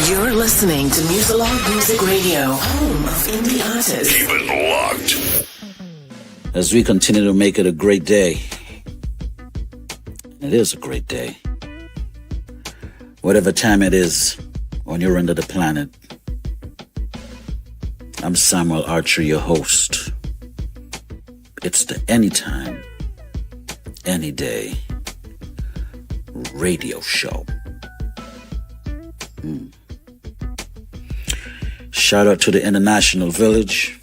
You're listening to MuzilogMuzik Radio, home of indie artists. Keep it locked. As we continue to make it a great day, it is a great day. Whatever time it is on your end of the planet, I'm Samuel Archer, your host. It's the Anytime, Any Day radio show. Shout out to the International Village.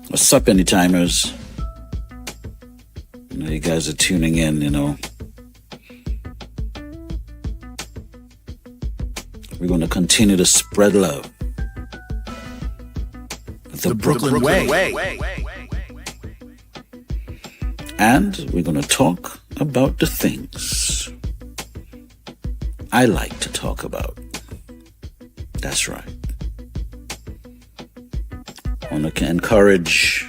What's up, Anytimers? You guys are tuning in, We're going to continue to spread love. The Brooklyn way. And we're going to talk about the things I like to talk about. That's right. I want to encourage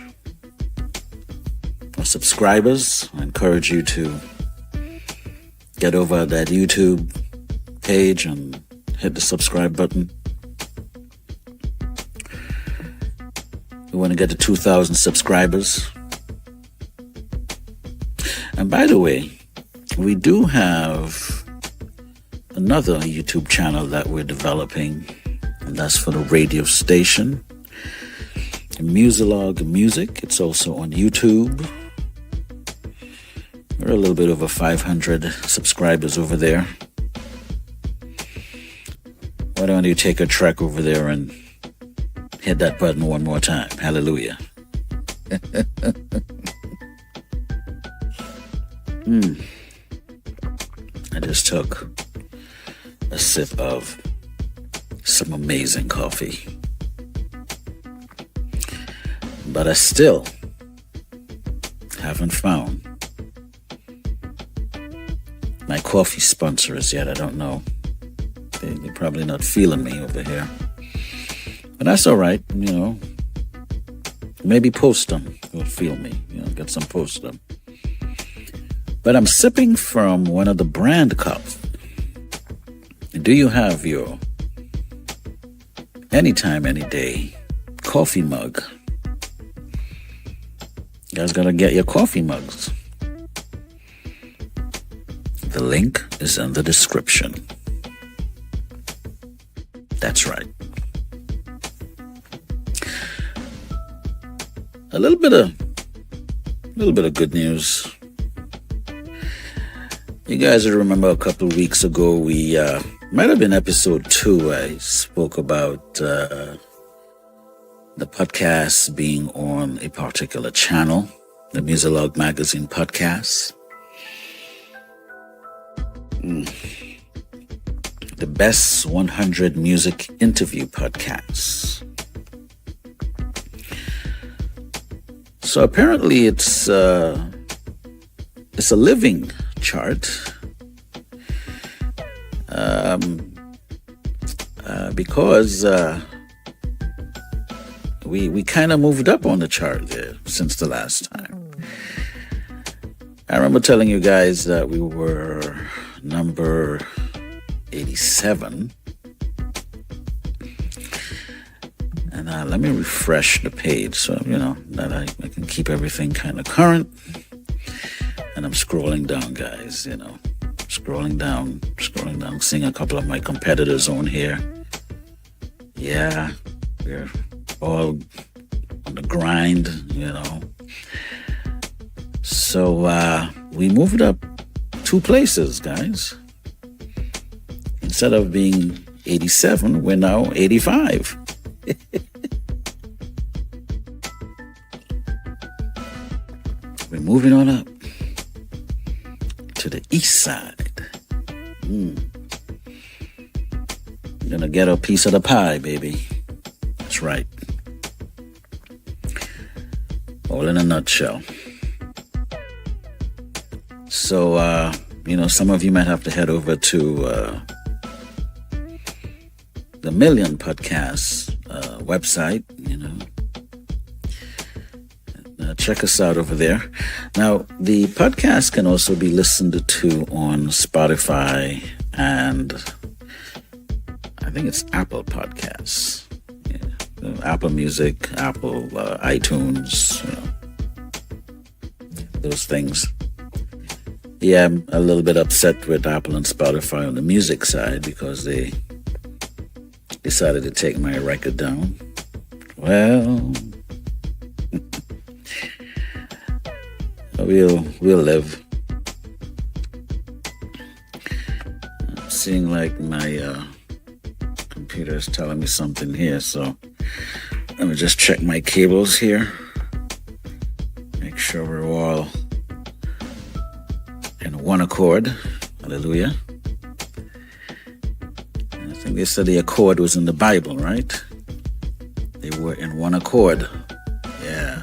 our subscribers. I encourage you to get over that YouTube page and hit the subscribe button. We want to get to 2,000 subscribers. And by the way, we do have another YouTube channel that we're developing, and that's for the radio station, MuzilogMuzik. It's also on YouTube. We're a little bit over 500 subscribers over there. Why don't you take a trek over there and hit that button one more time? Hallelujah. I just took a sip of some amazing coffee. But I still haven't found my coffee sponsors yet. I don't know. They're probably not feeling me over here. But that's all right, Maybe post them. They'll feel me. Get some post them. But I'm sipping from one of the brand cups. Do you have your Anytime, Any Day coffee mug? You guys gotta get your coffee mugs. The link is in the description. That's right. A little bit of good news. You guys remember a couple of weeks ago, we might have been episode 2. I spoke about the podcast being on a particular channel, the Muzilog Magazine podcast. The best 100 music interview podcasts. So apparently it's a living chart. Because we kind of moved up on the chart there since the last time. I remember telling you guys that we were number 87. And let me refresh the page so, that I can keep everything kind of current. And I'm scrolling down, guys, scrolling down, seeing a couple of my competitors on here. Yeah, we're all on the grind, So we moved up 2 places, guys. Instead of being 87, we're now 85. We're moving on up to the east side. Gonna get a piece of the pie, baby. That's right. All in a nutshell. So, some of you might have to head over to the Million Podcast website, check us out over there. Now, the podcast can also be listened to on Spotify and I think it's Apple Podcasts. Yeah. Apple Music, Apple iTunes, those things. Yeah, I'm a little bit upset with Apple and Spotify on the music side because they decided to take my record down. Well, we'll live. I'm seeing like my computer is telling me something here, so let me just check my cables here. Make sure we're all in one accord. Hallelujah. And I think they said the accord was in the Bible, right? They were in one accord. Yeah.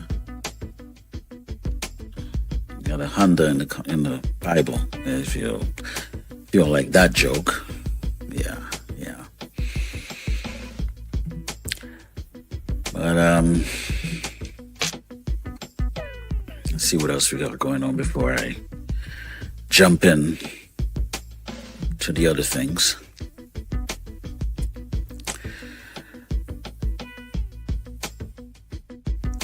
Got a Honda in the Bible. If you don't like that joke. Yeah. But let's see what else we got going on before I jump in to the other things.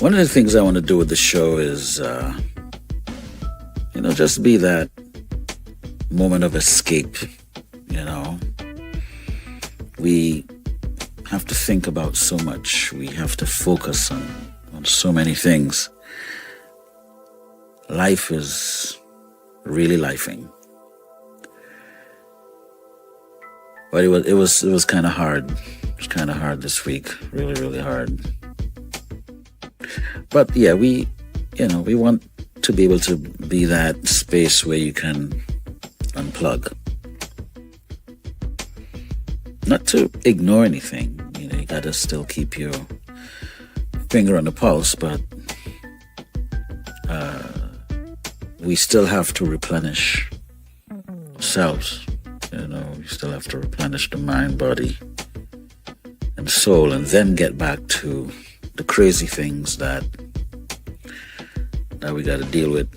One of the things I want to do with the show is, just be that moment of escape. We have to think about so much. We have to focus on so many things. Life is really lifing. But it was kind of hard. It was kind of hard this week. Really, really hard. But yeah, we want to be able to be that space where you can unplug. Not to ignore anything. You gotta still keep your finger on the pulse, but we still have to replenish ourselves. We still have to replenish the mind, body, and soul, and then get back to the crazy things that we got to deal with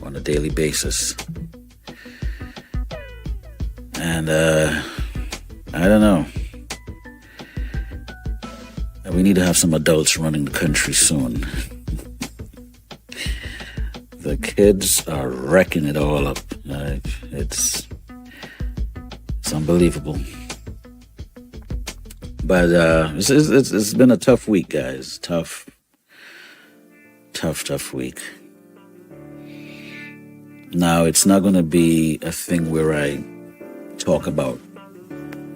on a daily basis. And I don't know. We need to have some adults running the country soon. The kids are wrecking it all up. It's unbelievable. But it's been a tough week, guys. Tough week. Now, it's not going to be a thing where I talk about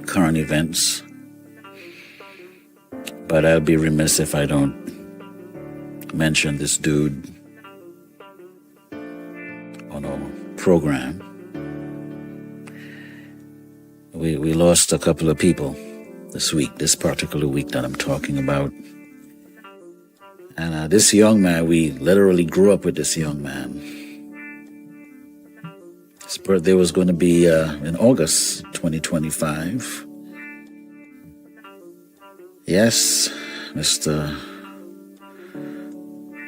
current events, but I'll be remiss if I don't mention this dude on our program. We lost a couple of people this particular week that I'm talking about. And this young man, we literally grew up with this young man. His birthday was going to be in August 2025. Yes, Mr.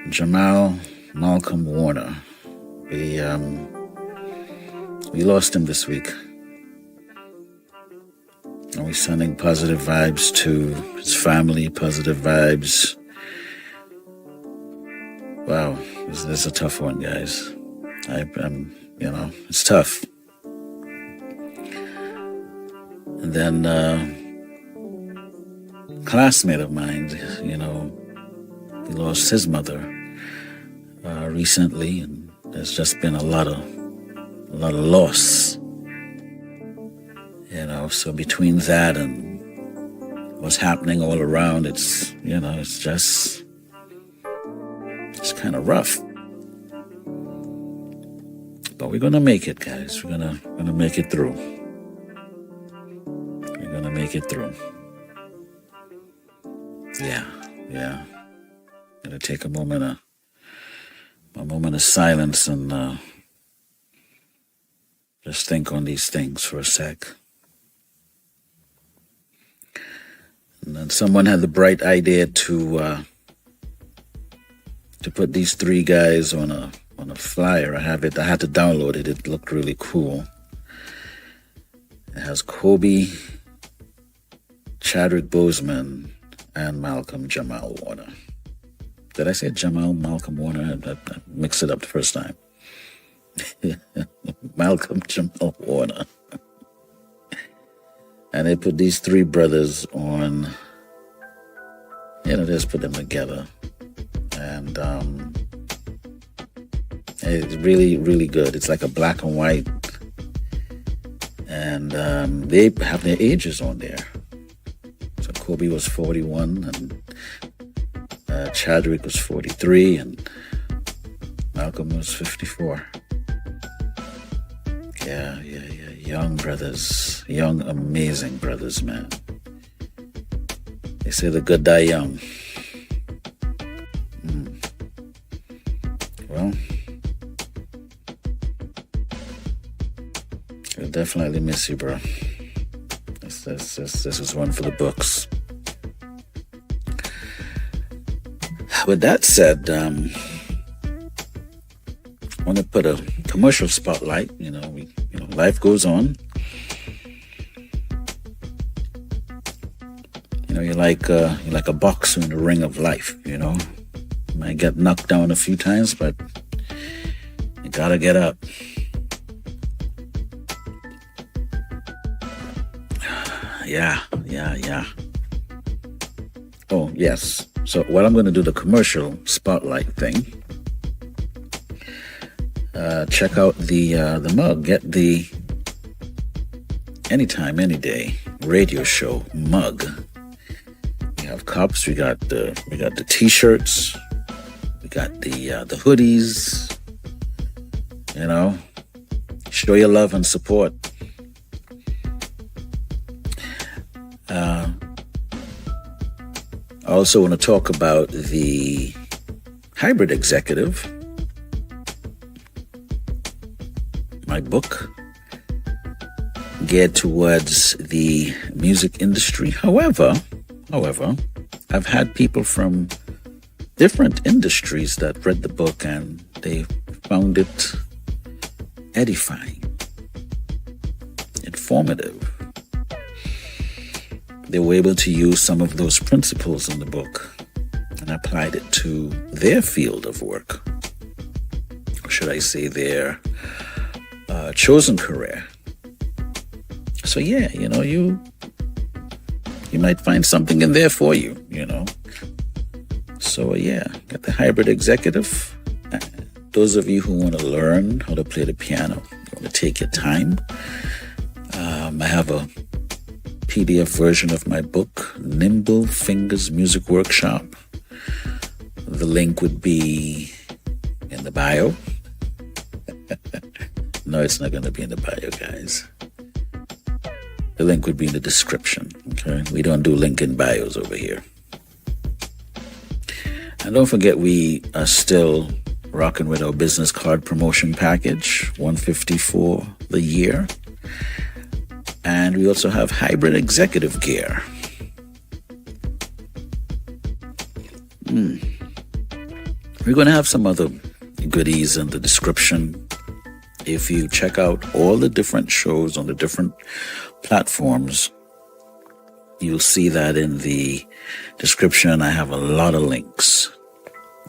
Jamal Malcolm Warner. We lost him this week. And we're sending positive vibes to his family, positive vibes. Wow, this is a tough one, guys. It's tough. And then a classmate of mine, he lost his mother recently, and there's just been a lot of loss. So between that and what's happening all around, it's kind of rough. But we're gonna make it, guys. We're gonna make it through. We're gonna make it through. Yeah. Gonna take a moment of silence and just think on these things for a sec. And then someone had the bright idea to to put these three guys on a flyer. I had to download it. It looked really cool. It has Kobe, Chadwick Boseman, and Malcolm Jamal Warner. Did I say Malcolm Warner? I mixed it up the first time. Malcolm Jamal Warner. And they put these three brothers on, they just put them together. And it's really, really good. It's like a black and white. And they have their ages on there. So Kobe was 41 and Chadwick was 43 and Malcolm was 54. Yeah. Young brothers. Young, amazing brothers, man. They say the good die young. Well, I'll definitely miss you, bro. This is one for the books. With that said, I want to put a commercial spotlight. Life goes on. You're like a boxer in the ring of life. You might get knocked down a few times, but you gotta get up. Yeah. Oh, yes. So while I'm going to do the commercial spotlight thing, check out the mug. Get the Anytime, Anyday radio show mug. We have cups. We got the t-shirts. We got the hoodies. Show your love and support. I also want to talk about the Hybrid Executive, my book geared towards the music industry. However, I've had people from different industries that read the book and they found it edifying, informative. They were able to use some of those principles in the book and applied it to their field of work. Or should I say their chosen career. So yeah, you might find something in there for you, So yeah, got the Hybrid Executive. Those of you who want to learn how to play the piano, you want to take your time. I have a PDF version of my book, Nimble Fingers Music Workshop. The link would be in the bio. No, it's not going to be in the bio, guys. The link would be in the description, okay? We don't do link in bios over here. And don't forget, we are still rocking with our business card promotion package, $150 for the year. And we also have Hybrid Executive gear. We're going to have some other goodies in the description. If you check out all the different shows on the different platforms, you'll see that in the description I have a lot of links.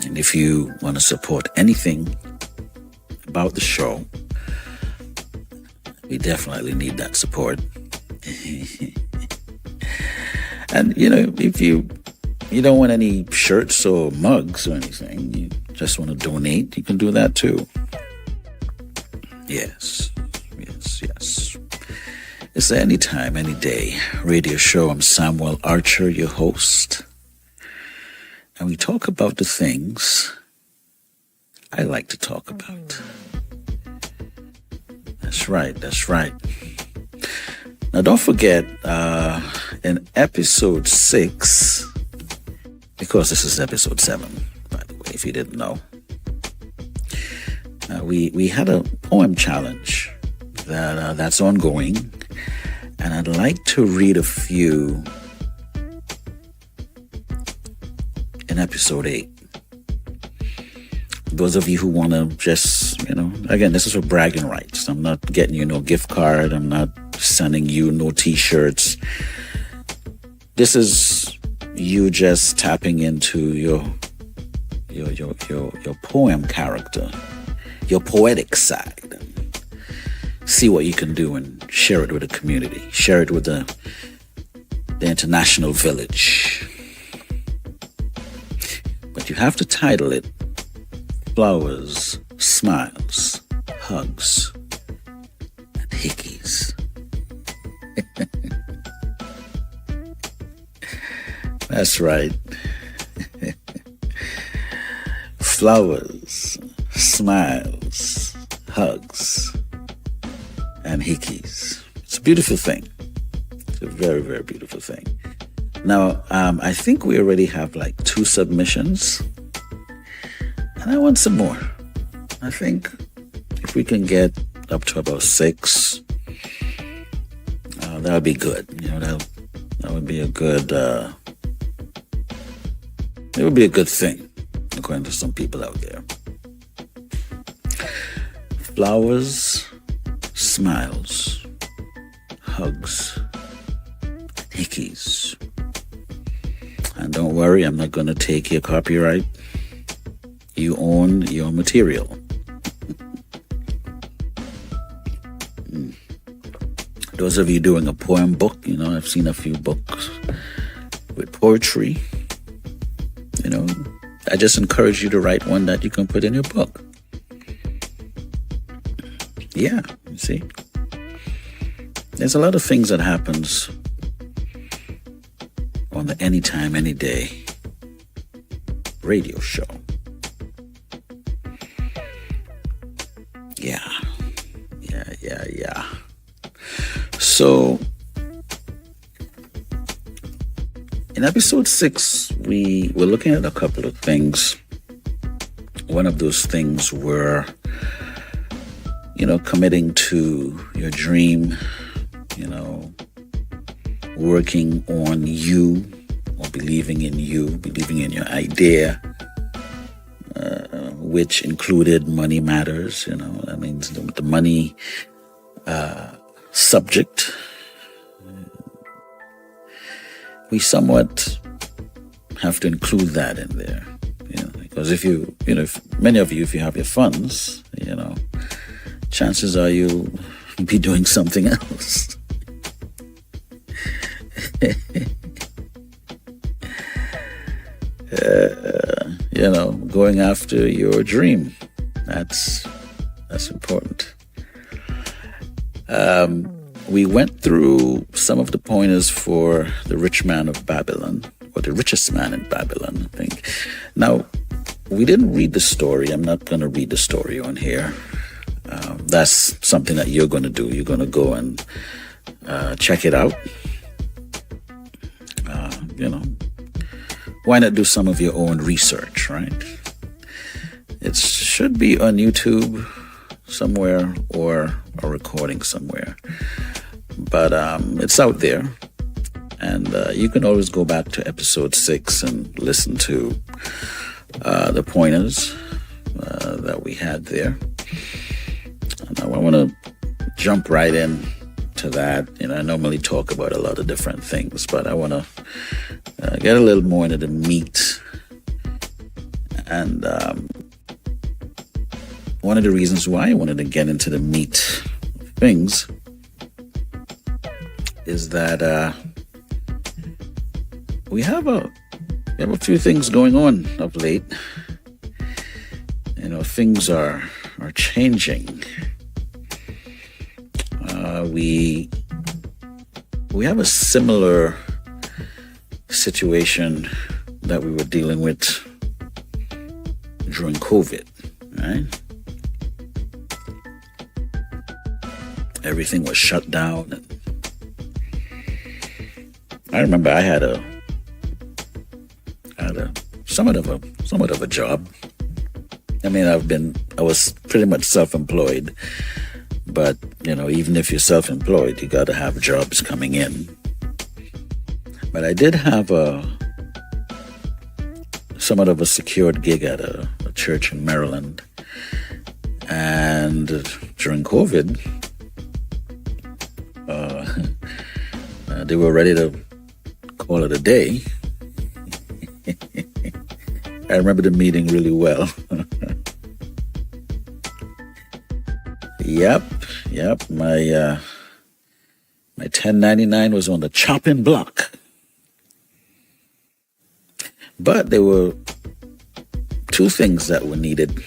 And if you want to support anything about the show, we definitely need that support. And, if you don't want any shirts or mugs or anything, you just want to donate, you can do that too. Yes. It's the Anytime, Anyday radio show. I'm Samuel Archer, your host. And we talk about the things I like to talk about. That's right. Now, don't forget, in episode 6, because this is episode 7, by the way, if you didn't know, we had a poem challenge that's ongoing, and I'd like to read a few in episode 8. Those of you who want to just, again, this is for bragging rights. I'm not getting you no gift card. I'm not sending you no t-shirts. This is you just tapping into your poem character, your poetic side. See what you can do and share it with the community. Share it with the international village. But you have to title it Flowers, Smiles, Hugs, and Hickeys. That's right. Flowers, smiles, hugs, and hickeys. It's a beautiful thing. It's a very, very beautiful thing. Now, I think we already have like 2 submissions. And I want some more. I think if we can get up to about 6, that would be good. That would be a good, it would be a good thing, according to some people out there. Flowers, smiles, hugs, hickeys. And don't worry, I'm not going to take your copyright. You own your material. Those of you doing a poem book, I've seen a few books with poetry. I just encourage you to write one that you can put in your book. Yeah, you see. There's a lot of things that happens on the Anytime, Anyday radio show. Yeah. So, in episode 6, we were looking at a couple of things. One of those things were, committing to your dream, working on you, or believing in your idea, which included money matters, that means the money subject. We somewhat have to include that in there, because if many of you, if you have your funds, chances are you'll be doing something else. Going after your dream. That's important. We went through some of the pointers for the rich man of Babylon, or the richest man in Babylon, I think. Now, we didn't read the story. I'm not going to read the story on here. That's something that you're going to do. You're going to go and check it out. Why not do some of your own research, right? It should be on YouTube somewhere or a recording somewhere. But it's out there. And you can always go back to episode 6 and listen to the pointers that we had there. And I want to jump right in to that. I normally talk about a lot of different things, but I want to get a little more into the meat. And one of the reasons why I wanted to get into the meat of things is that we have a few things going on of late. Things are changing. We have a similar situation that we were dealing with during COVID, right? Everything was shut down. And I remember I had a somewhat of a job. I mean, I was pretty much self-employed, but even if you're self-employed, you got to have jobs coming in. But I did have somewhat of a secured gig at a a church in Maryland. And during COVID, they were ready to call it a day. I remember the meeting really well. Yep. My 1099 was on the chopping block. But there were two things that were needed.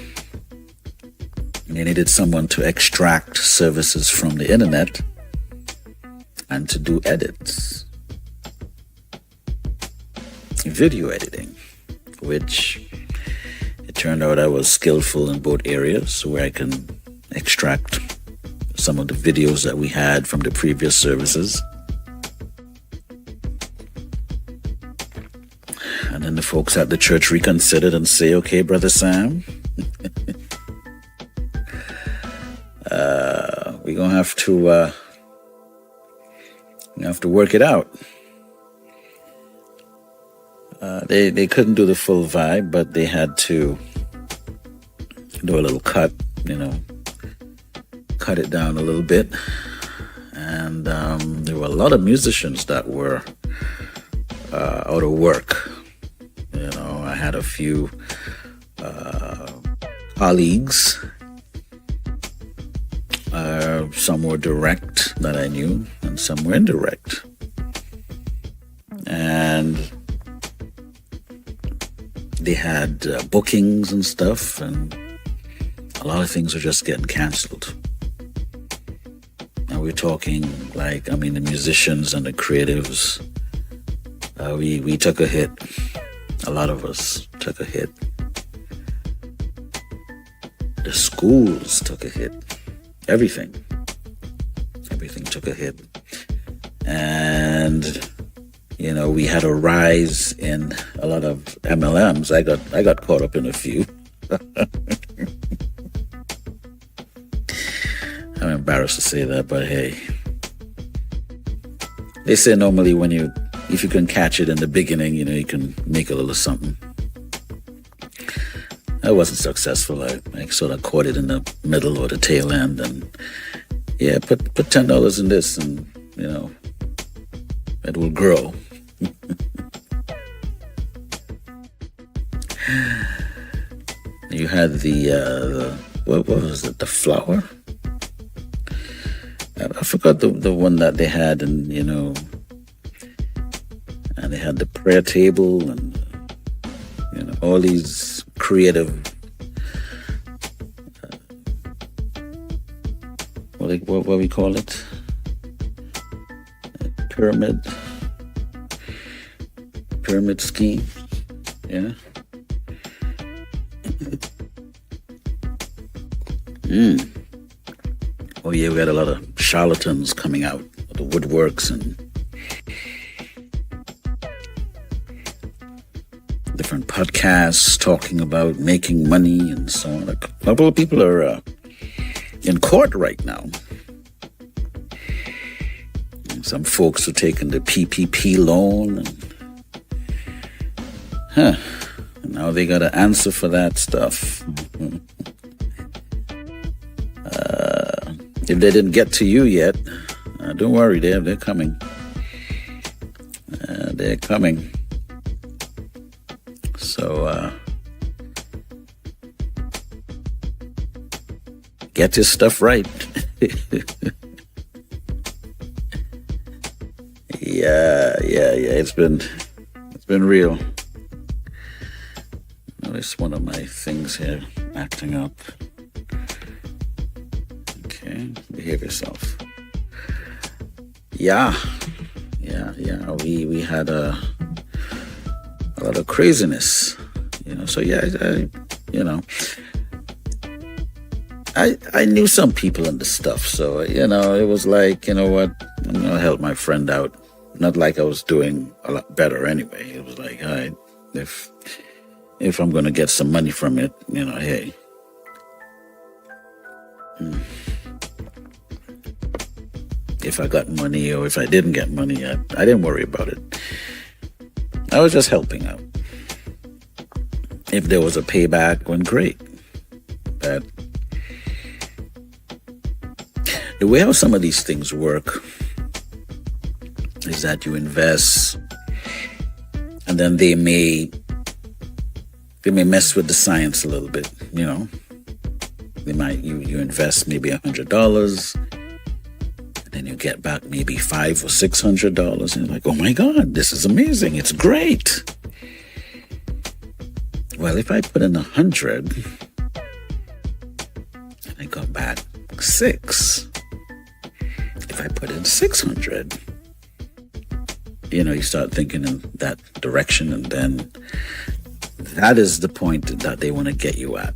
They needed someone to extract services from the internet and to do edits. Video editing, which it turned out I was skillful in both areas, where I can extract some of the videos that we had from the previous services. And then the folks at the church reconsidered and say, okay, Brother Sam, we're going to have to work it out. They couldn't do the full vibe, but they had to do a little cut, cut it down a little bit. And there were a lot of musicians that were out of work. I had a few colleagues. Some were direct that I knew, and some were indirect. And they had bookings and stuff, and a lot of things were just getting canceled. And we're talking the musicians and the creatives, we took a hit. A lot of us took a hit. The schools took a hit. Everything took a hit. And we had a rise in a lot of MLMs. I got caught up in a few. I'm embarrassed to say that, but hey. They say normally if you can catch it in the beginning, you can make a little something. I wasn't successful. I sort of caught it in the middle or the tail end, and put $10 in this, and it will grow. You had the what was it? The flower? I forgot the one that they had, and and they had the prayer table, and all these creative what we call it, pyramid scheme. Oh yeah, we had a lot of charlatans coming out of the woodworks and different podcasts talking about making money and so on. A couple of people are in court right now. Some folks are taking the PPP loan, and now they got to answer for that stuff. If they didn't get to you yet, don't worry, they're coming. They're coming. So get your stuff right. Yeah. It's been real. Notice one of my things here acting up. Okay, behave yourself. Yeah. We had a lot of craziness, So I knew some people in the stuff, so it was like, what, I'm gonna help my friend out. Not like I was doing a lot better anyway. It was like, all right, if I'm gonna get some money from it, hey. If I got money or if I didn't get money, I didn't worry about it. I was just helping out. if there was a payback, then great. But the way how some of these things work is that you invest, and then they may mess with the science a little bit, you know. They might you invest maybe $100, and then you get back maybe $500 or $600, and you're like, oh my God, this is amazing, it's great. Well, if I put in 100 and I got back 6, if I put in 600, you know, you start thinking in that direction, and then that is the point that they want to get you at.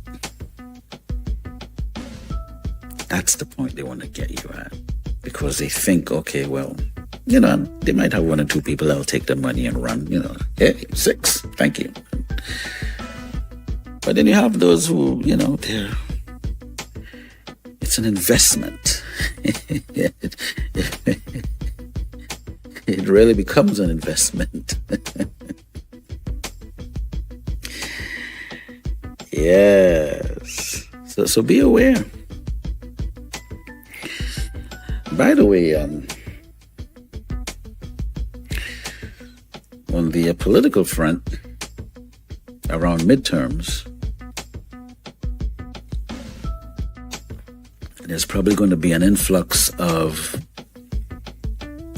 That's the point they want to get you at, because they think, okay, well, you know, they might have 1 or 2 people that'll take the money and run, you know, hey, 6, thank you. But then you have those who, you know, it's an investment. It really becomes an investment. Yes. So be aware. By the way, on the political front, around midterms, there's probably going to be an influx of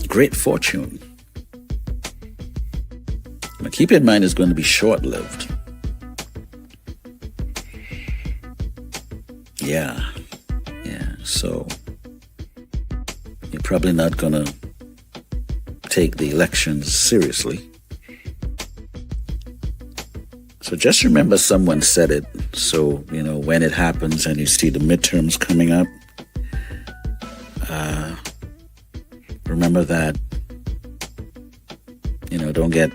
great fortune. But keep in mind, it's going to be short-lived. Yeah. So you're probably not going to take the elections seriously. So just remember, someone said it. So, you know, when it happens and you see the midterms coming up, remember that, you know, don't get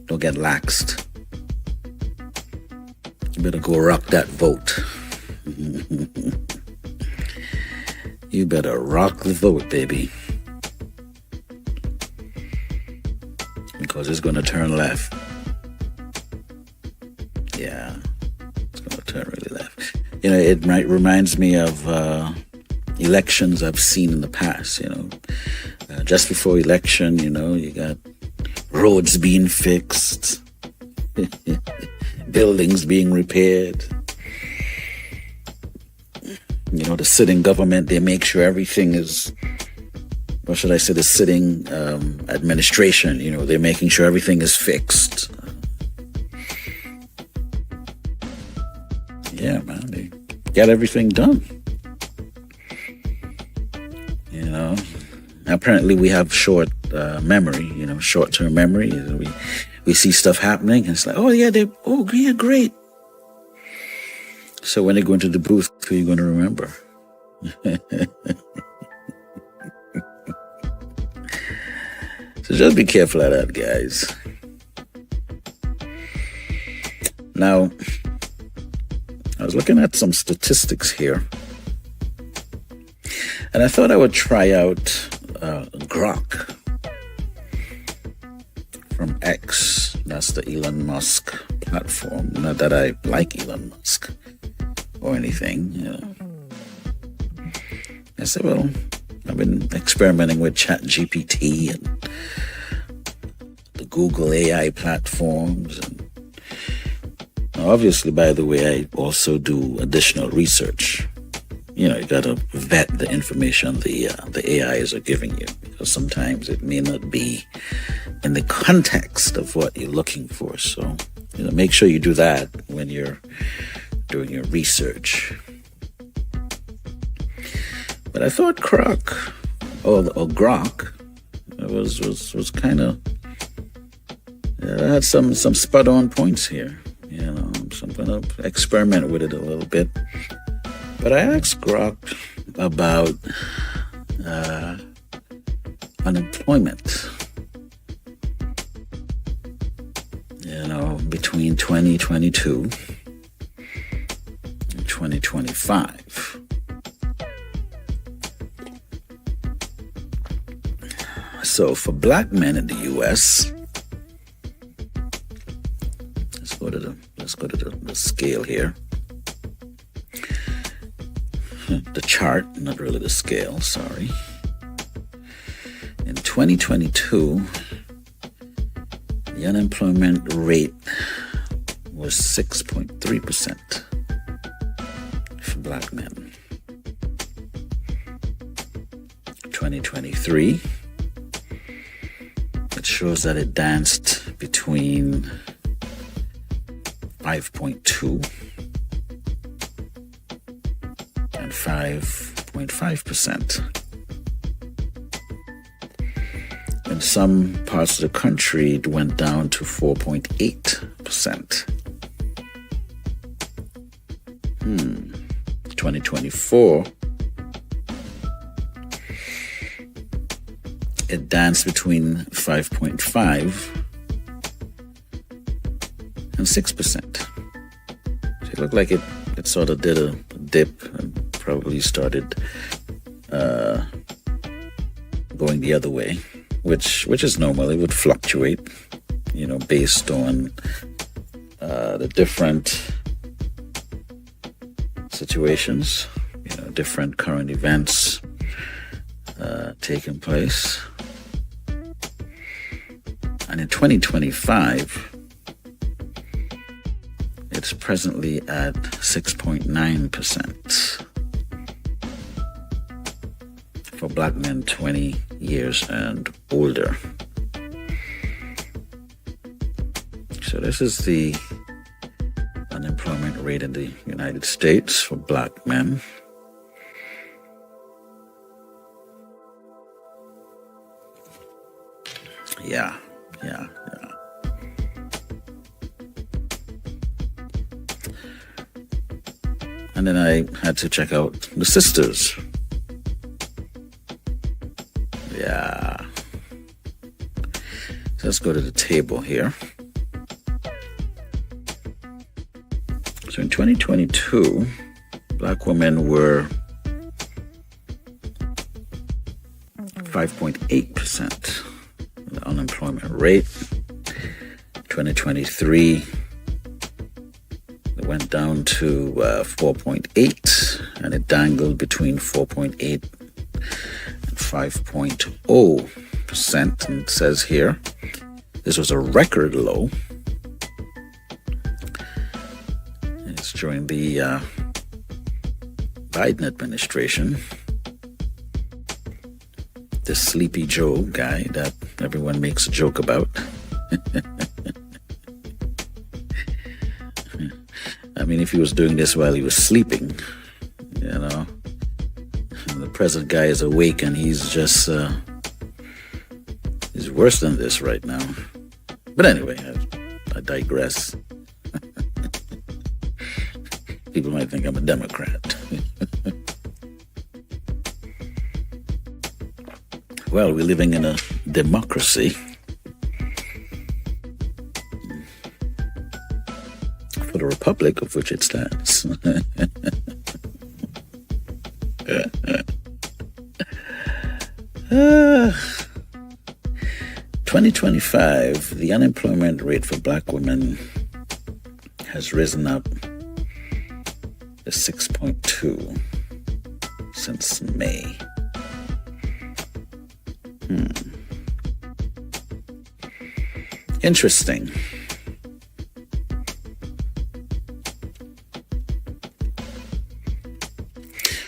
laxed. You better go rock that vote. You better rock the vote, baby. Because it's going to turn left. Yeah, it's going to turn really left. You know, it reminds me of elections I've seen in the past, you know. Just before election, you know, you got roads being fixed, buildings being repaired. You know, the sitting government, they make sure everything is, what should I say, the sitting administration, you know, they're making sure everything is fixed. Yeah, man, they get everything done. You know, apparently we have short memory, you know, short-term memory. We see stuff happening, and it's like, oh yeah, great. So when they go into the booth, who are you going to remember? So just be careful of that, guys. Now, I was looking at some statistics here, and I thought I would try out Grok from X. That's the Elon Musk platform. Not that I like Elon Musk or anything, you know. I said, well, I've been experimenting with ChatGPT and the Google AI platforms. And obviously, by the way, I also do additional research. You know, you got to vet the information the AIs are giving you, because sometimes it may not be in the context of what you're looking for. So, you know, make sure you do that when you're doing your research. But I thought Grok was kind of had some spot on points here. You know, so I'm gonna experiment with it a little bit. But I asked Grok about unemployment. You know, between 2022 and 2025. So for black men in the U.S., let's scale here. The chart, not really the scale, sorry. In 2022, the unemployment rate was 6.3% for black men. 2023, it shows that it danced between 5.2 and 5.5%. In some parts of the country, it went down to 4.8%. 2024, it danced between 5.5 and 6%. So it looked like it sort of did a dip and probably started going the other way, which is normal. It would fluctuate, based on the different situations, different current events taking place. And in 2025, it's presently at 6.9% for black men 20 years and older. So this is the unemployment rate in the United States for black men. Yeah. And then I had to check out the sisters. Yeah. So let's go to the table here. So in 2022, black women were 5.8% the unemployment rate. 2023, it went down to 4.8, and it dangled between 4.8 and 5.0%. And it says here, this was a record low. It's during the Biden administration. The Sleepy Joe guy that everyone makes a joke about. I mean, if he was doing this while he was sleeping, and the present guy is awake and he's just, he's worse than this right now. But anyway, I digress. People might think I'm a Democrat. Well, we're living in a democracy. For the republic of which it stands. 2025, the unemployment rate for black women has risen up to 6.2 since May. Interesting.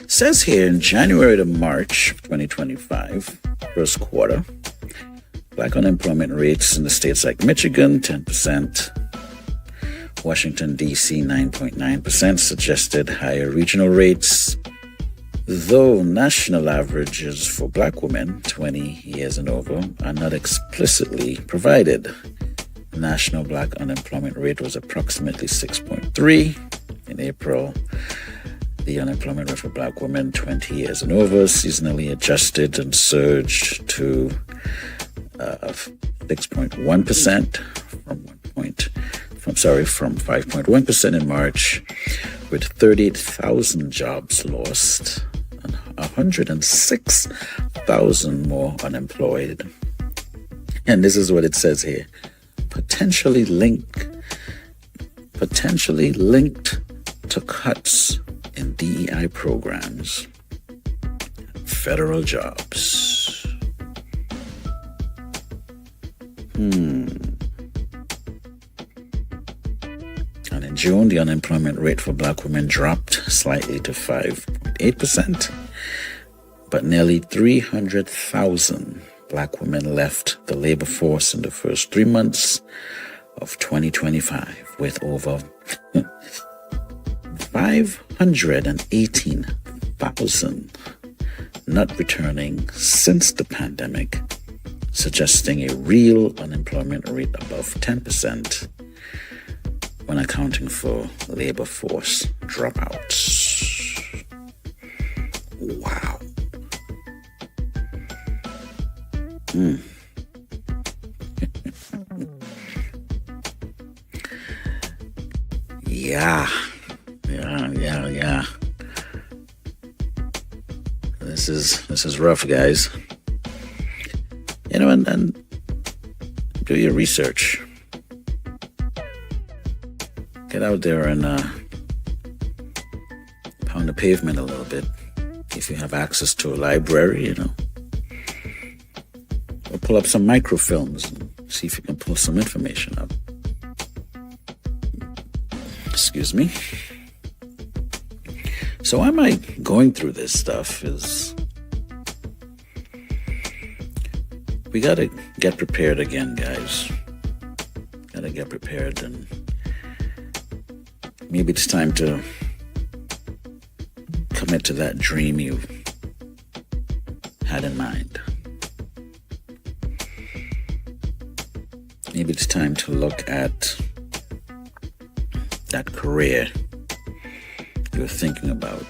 Says here in January to March 2025, first quarter, black unemployment rates in the states like Michigan, 10%, Washington, D.C., 9.9%, suggested higher regional rates, though national averages for black women 20 years and over are not explicitly provided. The national black unemployment rate was approximately 6.3 in April. The unemployment rate for black women 20 years and over seasonally adjusted and surged to 6.1% from 5.1% in March, with 38,000 jobs lost and 106,000 more unemployed. And this is what it says here: potentially linked potentially linked to cuts in DEI programs, federal jobs. And in June, the unemployment rate for Black women dropped slightly to 5.8%, but nearly 300,000 Black women left the labor force in the first 3 months of 2025, with over 518,000 not returning since the pandemic, suggesting a real unemployment rate above 10% when accounting for labor force dropouts. Wow. Yeah. This is rough, guys. You know, and do your research. Get out there and pound the pavement a little bit. If you have access to a library, you know. Or pull up some microfilms and see if you can pull some information up. Excuse me. So why am I going through this stuff is we gotta get prepared again, guys. Gotta get prepared, and maybe it's time to commit to that dream you had in mind. Maybe it's time to look at that career you're thinking about.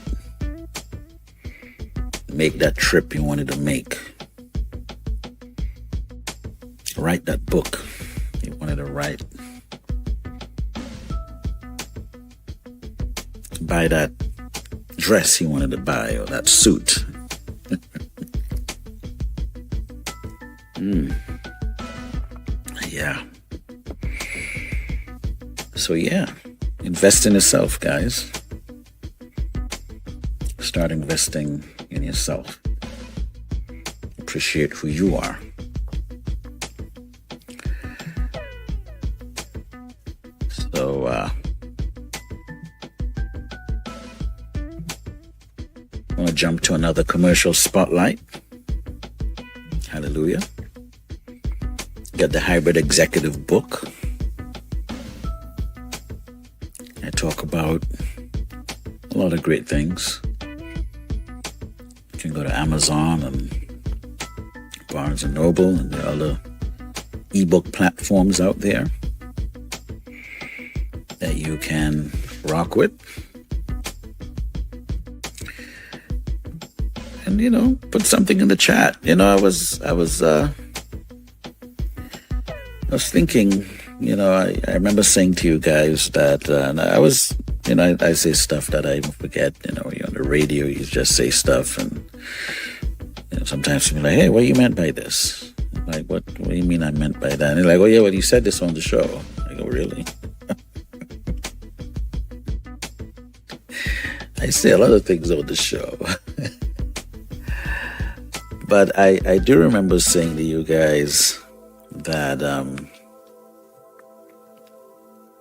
Make that trip you wanted to make. Write that book you wanted to write. Buy that dress you wanted to buy, or that suit. Yeah. So yeah, invest in yourself, guys. Start investing in yourself. Appreciate who you are. So, I want to jump to another commercial spotlight. Hallelujah. Got the Hybrid Executive book. I talk about a lot of great things. You can go to Amazon and Barnes & Noble and the other ebook platforms out there that you can rock with. And, you know, put something in the chat. You know, I was thinking, you know, I remember saying to you guys that I say stuff that I forget. You know, you're on the radio, you just say stuff, and you know, sometimes you're like, hey, what you meant by this? I'm like, what do you mean I meant by that? And they're like, oh yeah, well, you said this on the show. I go, really? I say a lot of things on the show. But I do remember saying to you guys that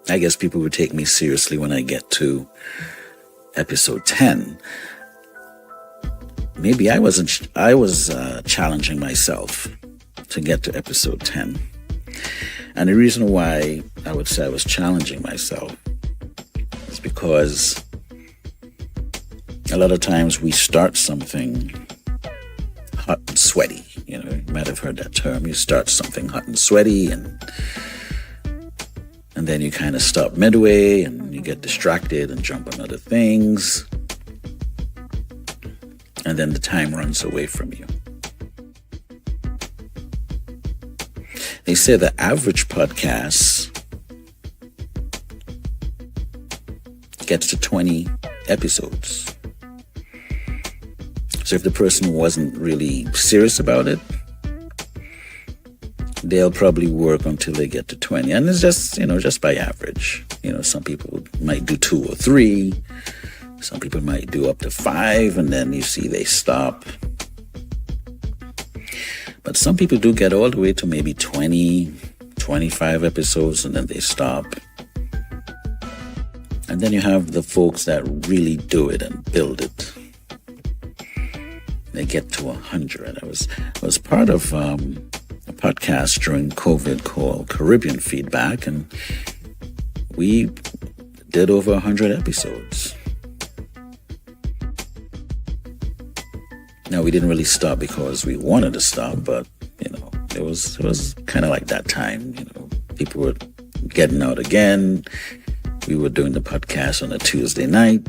I guess people would take me seriously when I get to episode 10. Maybe I was challenging myself to get to episode 10. And the reason why I would say I was challenging myself is because a lot of times we start something hot and sweaty. You know, you might have heard that term. You start something hot and sweaty, and then you kind of stop midway and you get distracted and jump on other things. And then the time runs away from you. They say the average podcast gets to 20 episodes. So if the person wasn't really serious about it, they'll probably work until they get to 20. And it's just, just by average. Some people might do 2 or 3. Some people might do up to 5, and then you see they stop. But some people do get all the way to maybe 20, 25 episodes, and then they stop. And then you have the folks that really do it and build it. They get to 100. I was part of a podcast during COVID called Caribbean Feedback, and we did over 100 episodes. Now, we didn't really stop because we wanted to stop, but, it was kind of like that time. People were getting out again. We were doing the podcast on a Tuesday night.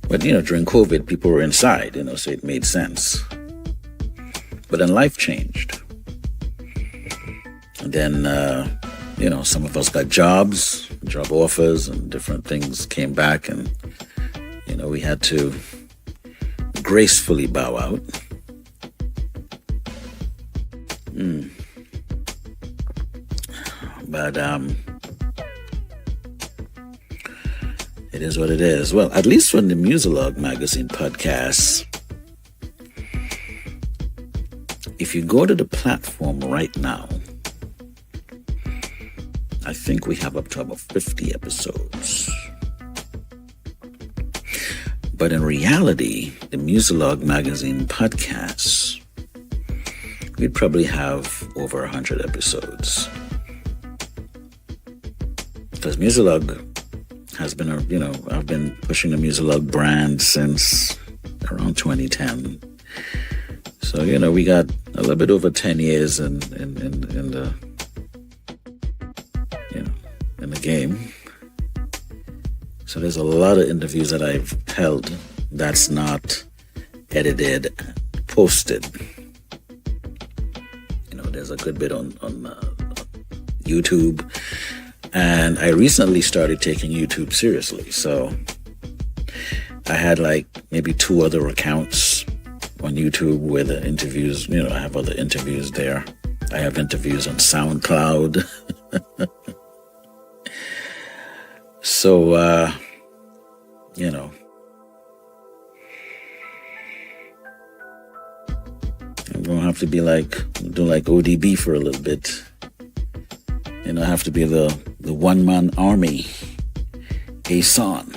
But, during COVID, people were inside, so it made sense. But then life changed. And then, some of us got job offers, and different things came back, and, we had to gracefully bow out. But it is what it is. Well, at least from the Muzilog magazine podcast, if you go to the platform right now, I think we have up to about 50 episodes. But in reality, the Muzilog magazine podcast, we'd probably have over 100 episodes. Because Muzilog has been, I've been pushing the Muzilog brand since around 2010. So, we got a little bit over 10 years in the game. So there's a lot of interviews that I've held that's not edited, posted. There's a good bit on YouTube. And I recently started taking YouTube seriously. So I had maybe 2 other accounts on YouTube with the interviews. I have other interviews there. I have interviews on SoundCloud. So, I'm going to have to be do like ODB for a little bit. I have to be the one-man army. A son.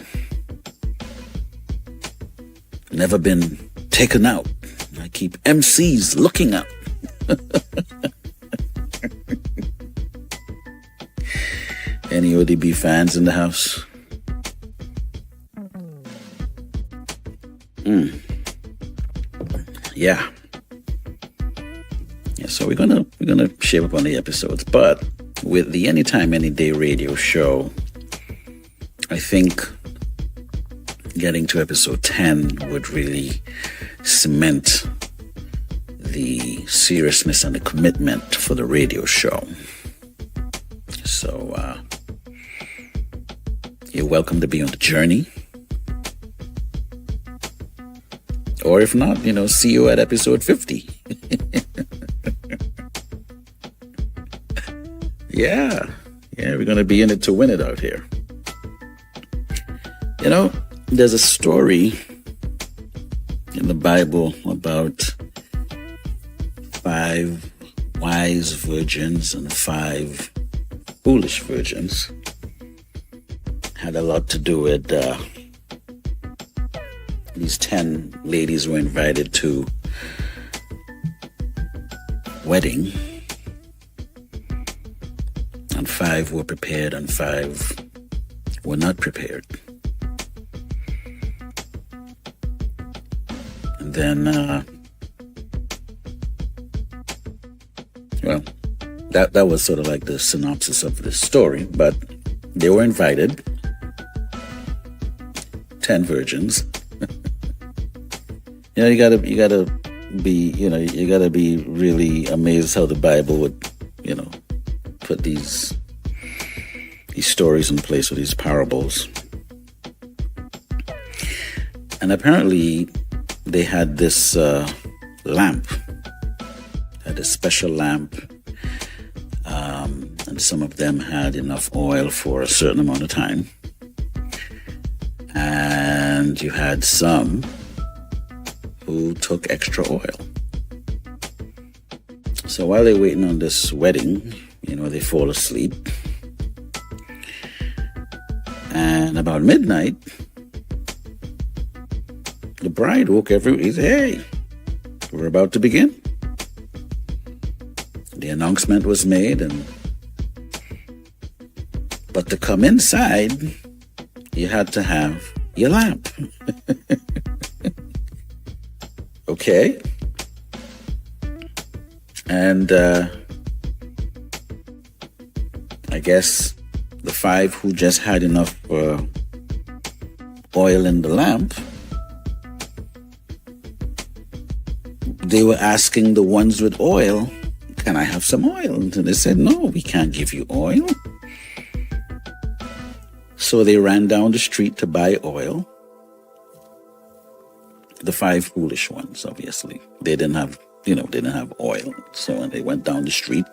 Never been taken out. I keep MCs looking up. Any ODB fans in the house? Yeah. So we're gonna shape up on the episodes, but with the Anytime, Anyday radio show, I think getting to episode 10 would really cement the seriousness and the commitment for the radio show. So you're welcome to be on the journey. Or if not, see you at episode 50. Yeah, we're going to be in it to win it out here. There's a story in the Bible about 5 wise virgins and 5 foolish virgins. Had a lot to do with these 10 ladies were invited to wedding, and 5 were prepared and 5 were not prepared. And then, that was sort of like the synopsis of the story, but they were invited, 10 virgins. You gotta be really amazed how the Bible would, put these stories in place with these parables. And apparently they had this lamp had a special lamp, and some of them had enough oil for a certain amount of time. And you had some who took extra oil. So while they're waiting on this wedding, they fall asleep. And about midnight, the bride woke everyone. He said, "Hey, we're about to begin." The announcement was made, but to come inside, you had to have your lamp. Okay. And I guess the 5 who just had enough oil in the lamp, they were asking the ones with oil, "Can I have some oil?" And they said, "No, we can't give you oil." So they ran down the street to buy oil. The 5 foolish ones, obviously. They didn't have oil. So they went down the street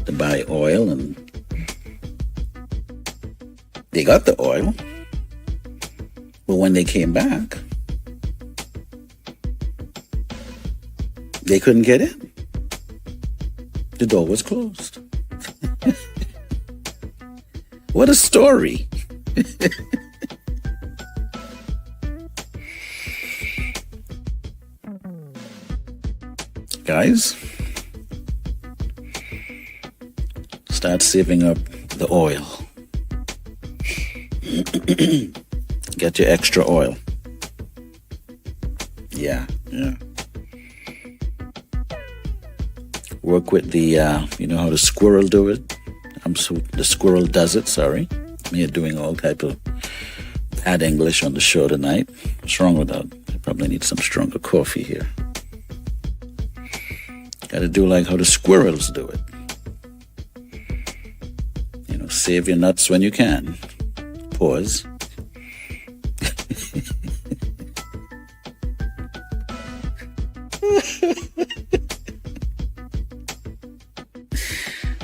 to buy oil, and they got the oil. But when they came back, they couldn't get in. The door was closed. What a story. Guys, start saving up the oil. Get your extra oil. Yeah. Work with the, how the squirrel do it? The squirrel does it, sorry. Me doing all type of bad English on the show tonight. What's wrong with that? I probably need some stronger coffee here. Gotta do like how the squirrels do it. Save your nuts when you can. Pause.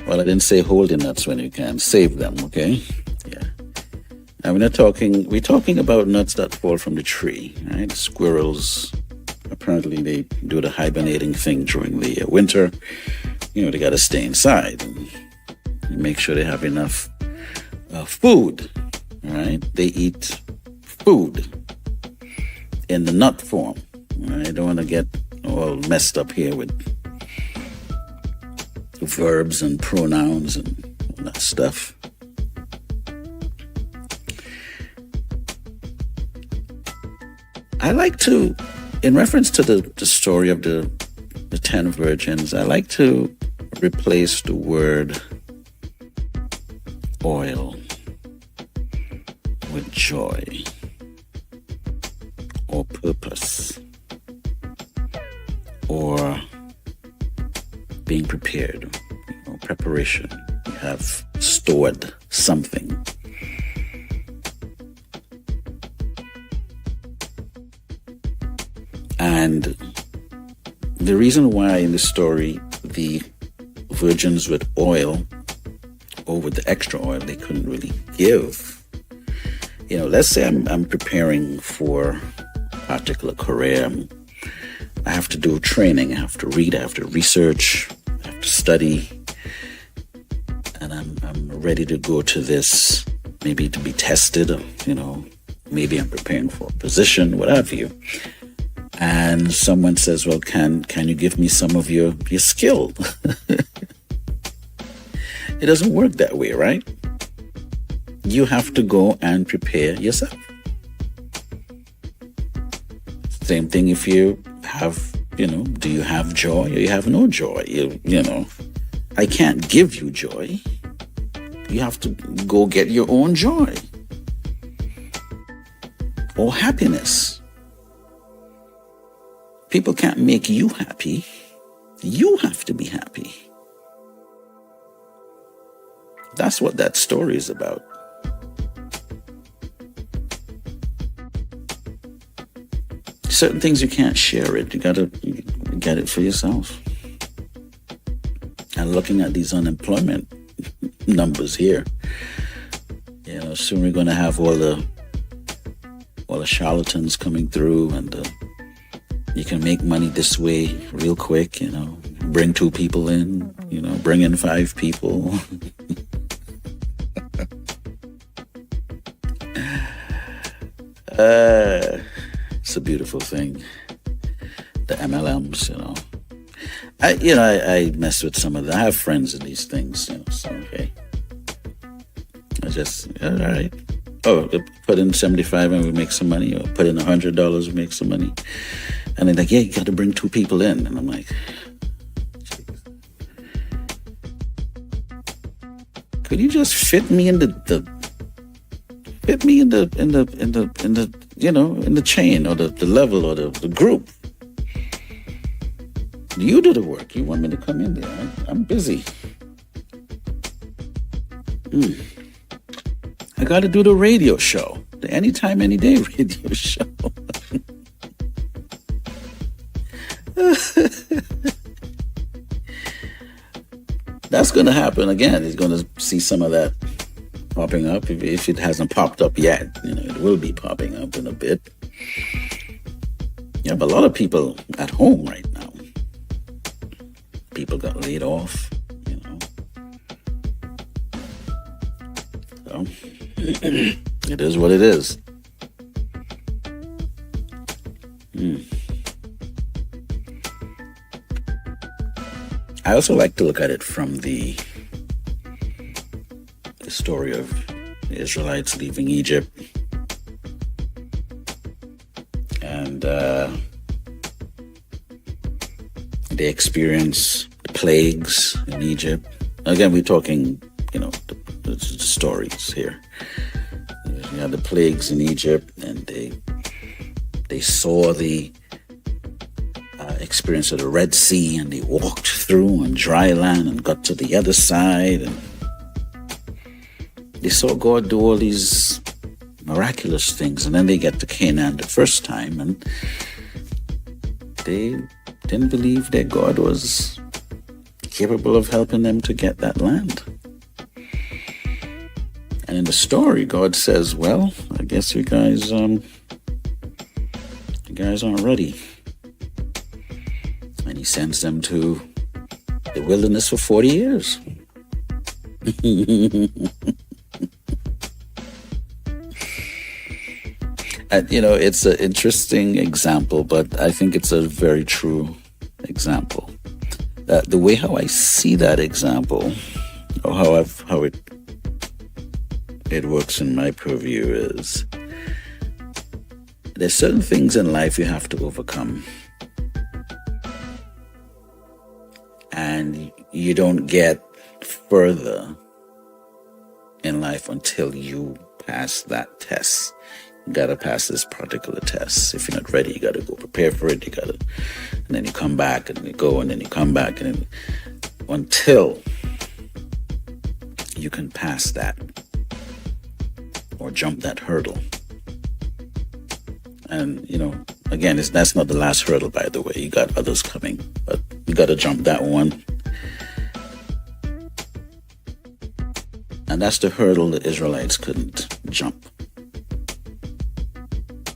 Well, I didn't say hold your nuts when you can. Save them, okay? Yeah. Now we're talking about nuts that fall from the tree, right? Squirrels, apparently they do the hibernating thing during the winter. They gotta stay inside and make sure they have enough food, right? They eat food in the nut form. I don't want to get all messed up here with verbs and pronouns and all that stuff. I like to, in reference to the story of the 10 virgins, I like to replace the word oil with joy or purpose or being prepared, preparation. You have stored something. And the reason why in the story the virgins with oil or with the extra oil they couldn't really give. Let's say I'm preparing for a particular career. I have to do training, I have to read, I have to research, I have to study, and I'm ready to go to this, maybe to be tested, maybe I'm preparing for a position, what have you. And someone says, "Well, can you give me some of your skill?" It doesn't work that way, right? You have to go and prepare yourself. Same thing if you have, do you have joy or you have no joy? I can't give you joy. You have to go get your own joy or happiness. People can't make you happy. You have to be happy. That's what that story is about. Certain things you can't share it. You gotta get it for yourself. And looking at these unemployment numbers here, soon we're going to have all the charlatans coming through, and you can make money this way real quick, bring 2 people in, bring in 5 people. It's a beautiful thing. The MLMs, I mess with some of them. I have friends in these things, so okay. I just, all right. Oh, put in 75 and we make some money, or put in $100, we make some money. And they're like, yeah, you got to bring 2 people in. And I'm like, could you just fit me in the chain, or the level, or the group? You do the work. You want me to come in there? I'm busy. I got to do the radio show, the Anytime, Anyday radio show. That's going to happen again. He's going to see some of that popping up. If it hasn't popped up yet, it will be popping up in a bit. Yeah, but a lot of people at home right now. People got laid off, So, it is what it is. I also like to look at it from the story of the Israelites leaving Egypt, and they experience the plagues in Egypt. Again, we're talking, the stories here. You had the plagues in Egypt, and they saw the experience of the Red Sea, and they walked through on dry land and got to the other side, and they saw God do all these miraculous things. And then they get to Canaan the first time, and they didn't believe that God was capable of helping them to get that land. And in the story, God says, well, I guess you guys aren't ready. And he sends them to the wilderness for 40 years. And, it's an interesting example, but I think it's a very true example. The way how I see that example, or how it works in my purview, is there's certain things in life you have to overcome. And you don't get further in life until you pass that test. You gotta pass this particular test. If you're not ready, you gotta go prepare for it. And then you come back, and you go, and then you come back, and then, until you can pass that or jump that hurdle. And again, that's not the last hurdle, by the way. You got others coming, but you gotta jump that one. And that's the hurdle the Israelites couldn't jump.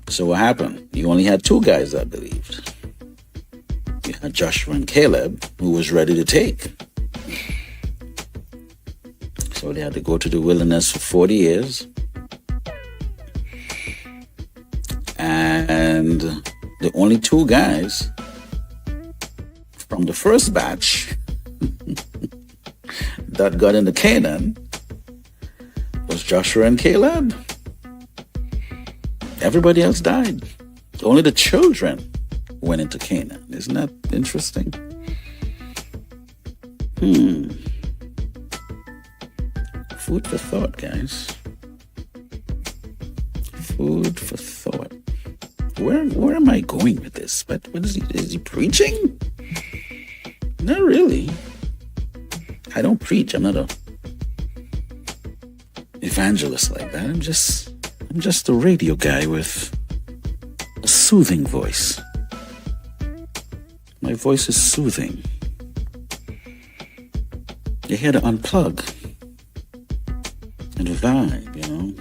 So what happened? You only had 2 guys that believed. You had Joshua and Caleb, who was ready to take. So they had to go to the wilderness for 40 years. And the only 2 guys from the first batch that got into Canaan was Joshua and Caleb. Everybody else died. Only the children went into Canaan. Isn't that interesting? Food for thought, guys. Food for thought. Where am I going with this? What is he preaching? Not really. I don't preach. I'm not a evangelist like that. I'm just a radio guy with a soothing voice. My voice is soothing. You're here to unplug and vibe, you know.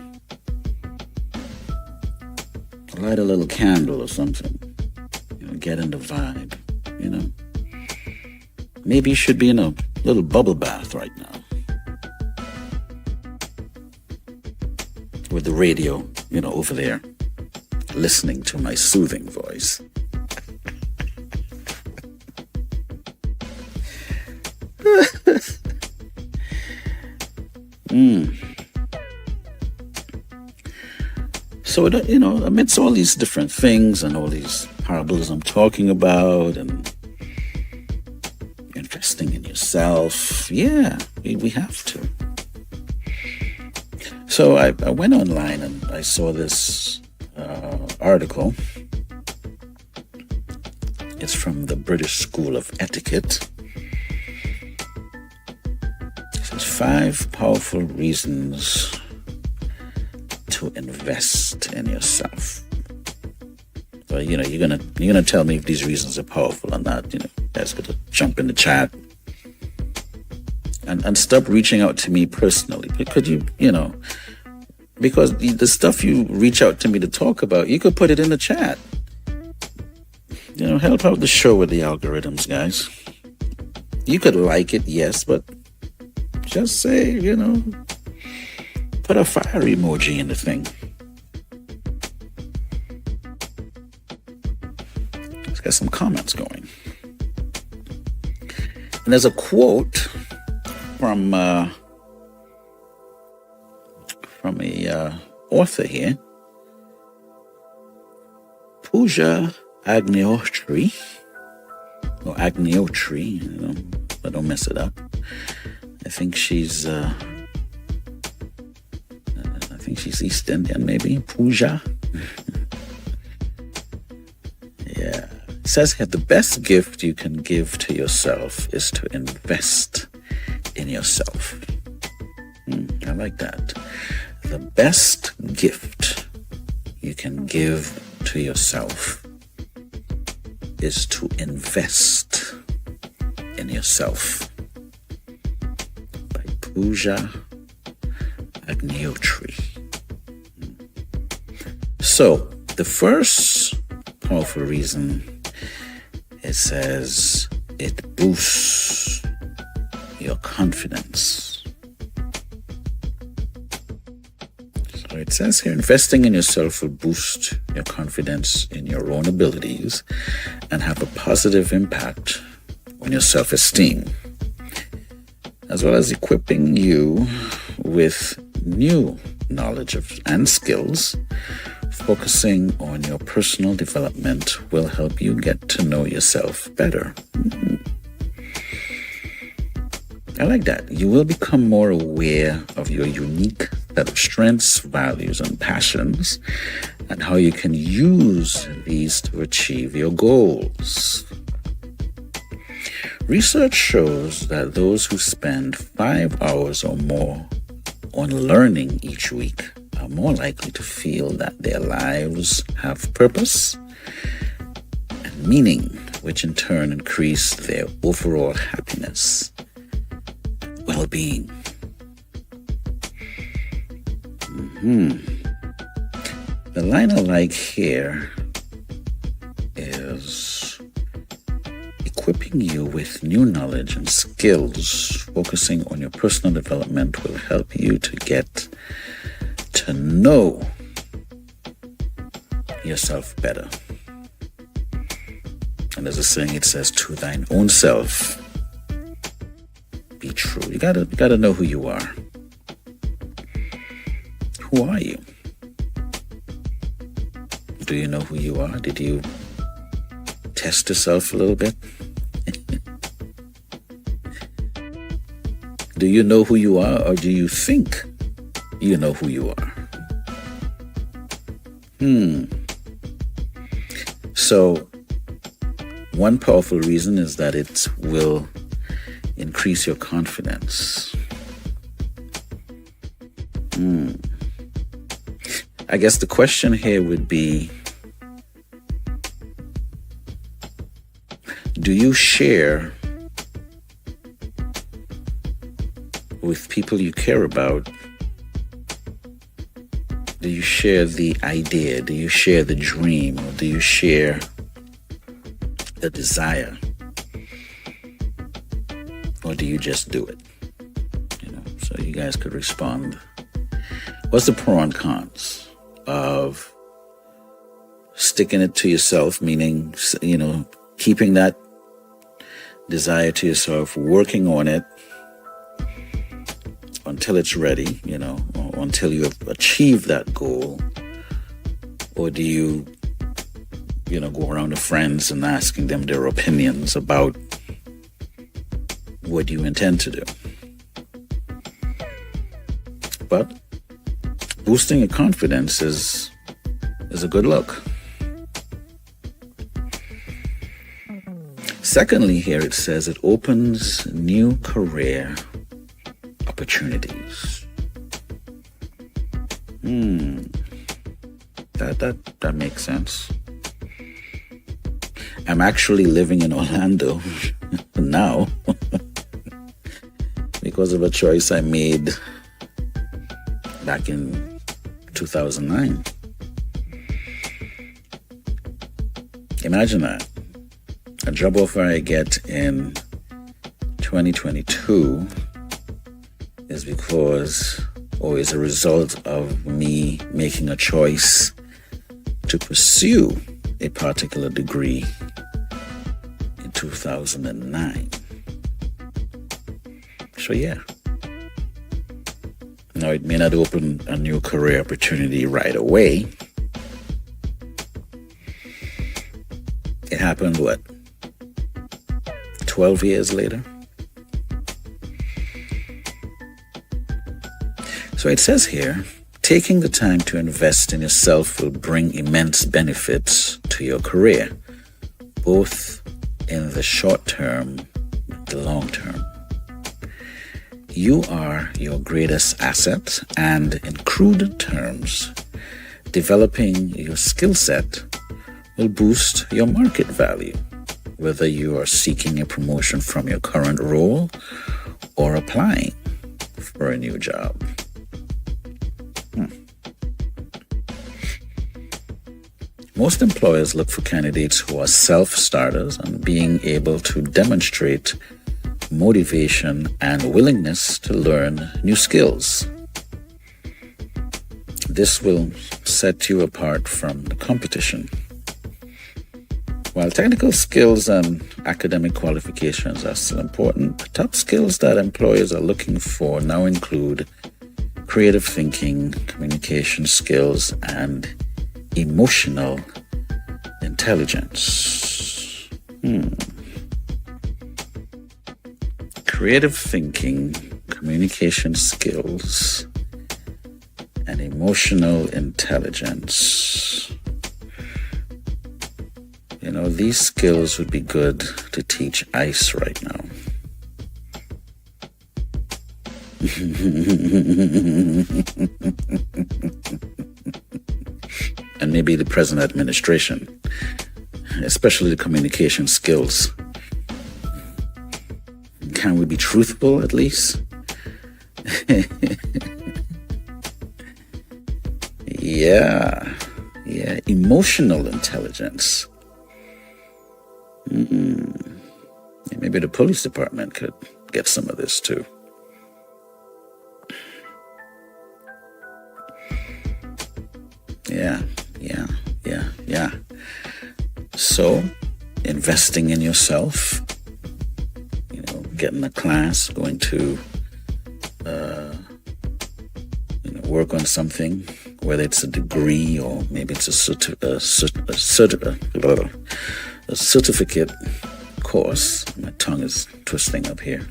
Light a little candle or something. You know, get in the vibe, you know. Maybe you should be in a little bubble bath right now. With the radio, you know, over there, listening to my soothing voice. So, you know, amidst all these different things and all these parables I'm talking about and investing in yourself, yeah, we have to. So I went online and I saw this article. It's from the British School of Etiquette. It says 5 powerful reasons to invest in yourself. So, you know, you're gonna tell me if these reasons are powerful or not. You know, you guys gotta jump in the chat and stop reaching out to me personally. Could you know, because the stuff you reach out to me to talk about, you could put it in the chat. You know, help out the show with the algorithms, guys. You could like it, yes, but just say, you know, put a fire emoji in the thing. Let's get some comments going. And there's a quote from a author here, Pooja Agnihotri, or Agnihotri, you know, but don't mess it up. I think she's East Indian, maybe. Pooja. Yeah. It says here, the best gift you can give to yourself is to invest in yourself. I like that. The best gift you can give to yourself is to invest in yourself. By Pooja Agnihotri. So, the first powerful reason, it says it boosts your confidence. So it says here, investing in yourself will boost your confidence in your own abilities and have a positive impact on your self-esteem, as well as equipping you with new knowledge and skills. Focusing on your personal development will help you get to know yourself better. I like that. You will become more aware of your unique set of strengths, values, and passions, and how you can use these to achieve your goals. Research shows that those who spend 5 hours or more on learning each week are more likely to feel that their lives have purpose and meaning, which in turn increase their overall happiness, well-being. The line I like here is equipping you with new knowledge and skills. Focusing on your personal development will help you to get to know yourself better. And there's a saying, it says, to thine own self be true. You gotta know who you are. Who are you? Do you know who you are? Did you test yourself a little bit? Do you know who you are, or do you think you know who you are? So, one powerful reason is that it will increase your confidence. I guess the question here would be, do you share with people you care about, do you share the idea? Do you share the dream? Or do you share the desire? Or do you just do it? So you guys could respond. What's the pro and cons of sticking it to yourself, meaning, keeping that desire to yourself, working on it until it's ready, or until you have achieved that goal? Or do you, go around to friends and asking them their opinions about what you intend to do? But boosting your confidence is a good look. Secondly, here it says it opens new career opportunities. That makes sense. I'm actually living in Orlando now because of a choice I made back in 2009. Imagine that. A job offer I get in 2022 is is a result of me making a choice to pursue a particular degree in 2009. So yeah. Now, it may not open a new career opportunity right away. It happened, 12 years later? So it says here, taking the time to invest in yourself will bring immense benefits to your career, both in the short term and the long term. You are your greatest asset, and in crude terms, developing your skill set will boost your market value, whether you are seeking a promotion from your current role or applying for a new job. Most employers look for candidates who are self-starters and being able to demonstrate motivation and willingness to learn new skills. This will set you apart from the competition. While technical skills and academic qualifications are still important, the top skills that employers are looking for now include creative thinking, communication skills, and emotional intelligence. Creative thinking, communication skills, and emotional intelligence. These skills would be good to teach ICE right now. And maybe the present administration, especially the communication skills. Can we be truthful at least? Yeah, emotional intelligence. Maybe the police department could get some of this too. Yeah. So, investing in yourself, getting a class, going to, work on something, whether it's a degree or maybe it's a certificate course. My tongue is twisting up here.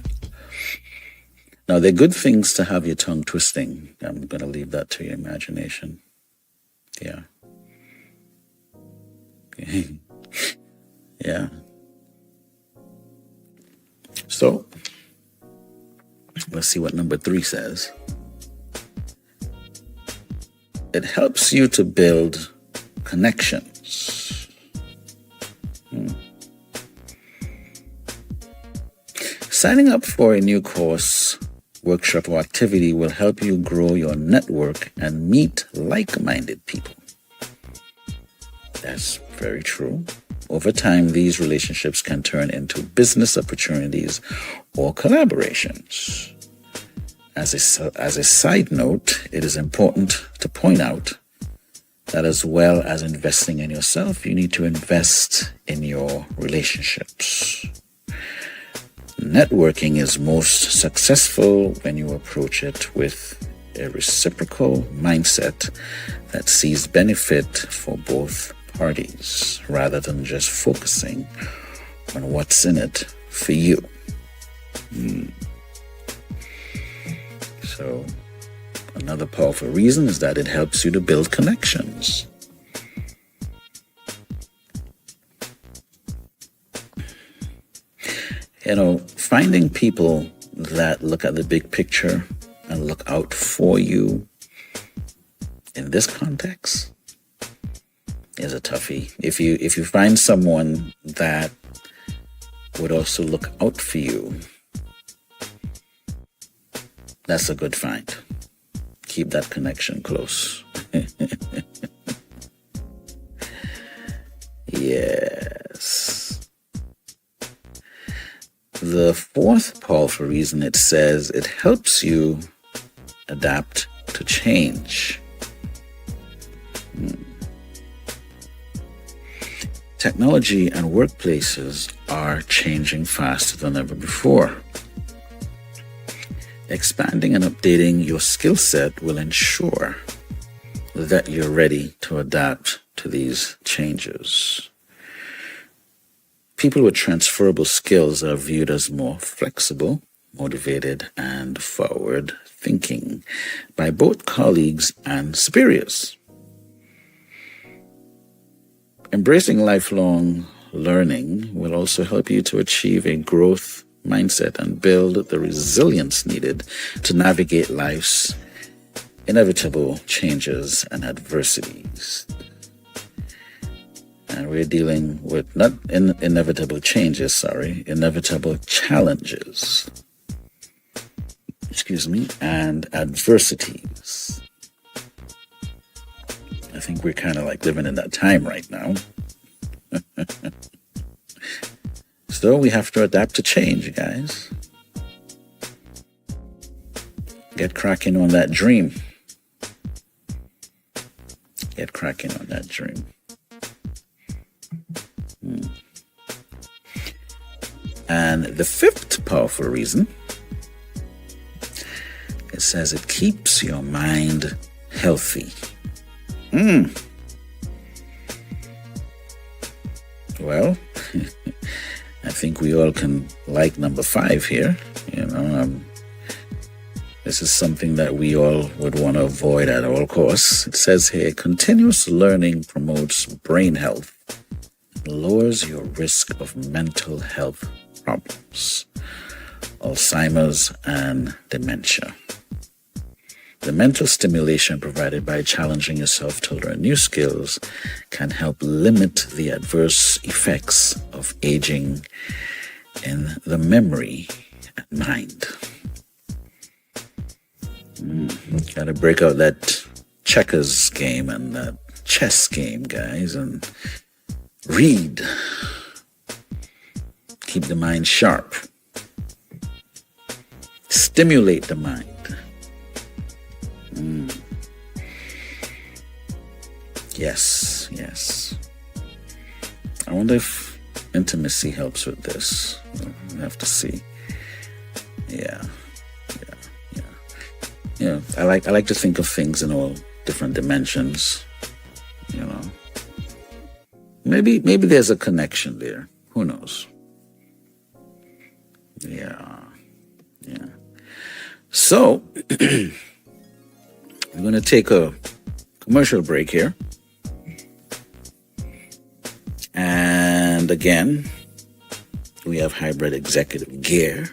Now, they're good things to have your tongue twisting. I'm going to leave that to your imagination. Yeah. Yeah. So, let's see what number 3 says. It helps you to build connections. Signing up for a new course workshop or activity will help you grow your network and meet like-minded people. That's very true. Over time, these relationships can turn into business opportunities or collaborations. As a side note, it is important to point out that as well as investing in yourself, you need to invest in your relationships. Networking is most successful when you approach it with a reciprocal mindset that sees benefit for both parties rather than just focusing on what's in it for you. So another powerful reason is that it helps you to build connections. Finding people that look at the big picture and look out for you in this context is a toughie. If you find someone that would also look out for you, that's a good find. Keep that connection close. Yes. The fourth powerful reason, it says it helps you adapt to change. Technology and workplaces are changing faster than ever before. Expanding and updating your skill set will ensure that you're ready to adapt to these changes. People with transferable skills are viewed as more flexible, motivated, and forward-thinking by both colleagues and superiors. Embracing lifelong learning will also help you to achieve a growth mindset and build the resilience needed to navigate life's inevitable changes and adversities. And we're dealing with not inevitable changes, inevitable challenges. And adversities. I think we're kind of like living in that time right now. So we have to adapt to change, guys. Get cracking on that dream. Get cracking on that dream. And the fifth powerful reason, it says it keeps your mind healthy. Well, I think we all can like number 5 here. This is something that we all would want to avoid at all costs. It says here, continuous learning promotes brain health, lowers your risk of mental health problems, Alzheimer's, and dementia. The mental stimulation provided by challenging yourself to learn new skills can help limit the adverse effects of aging in the memory and mind. Gotta break out that checkers game and that chess game, guys, and read. Keep the mind sharp. Stimulate the mind. Yes. I wonder if intimacy helps with this. We'll have to see. Yeah. I like to think of things in all different dimensions. Maybe there's a connection there. Who knows? Yeah. So we're going to take a commercial break here. And again, we have hybrid executive gear.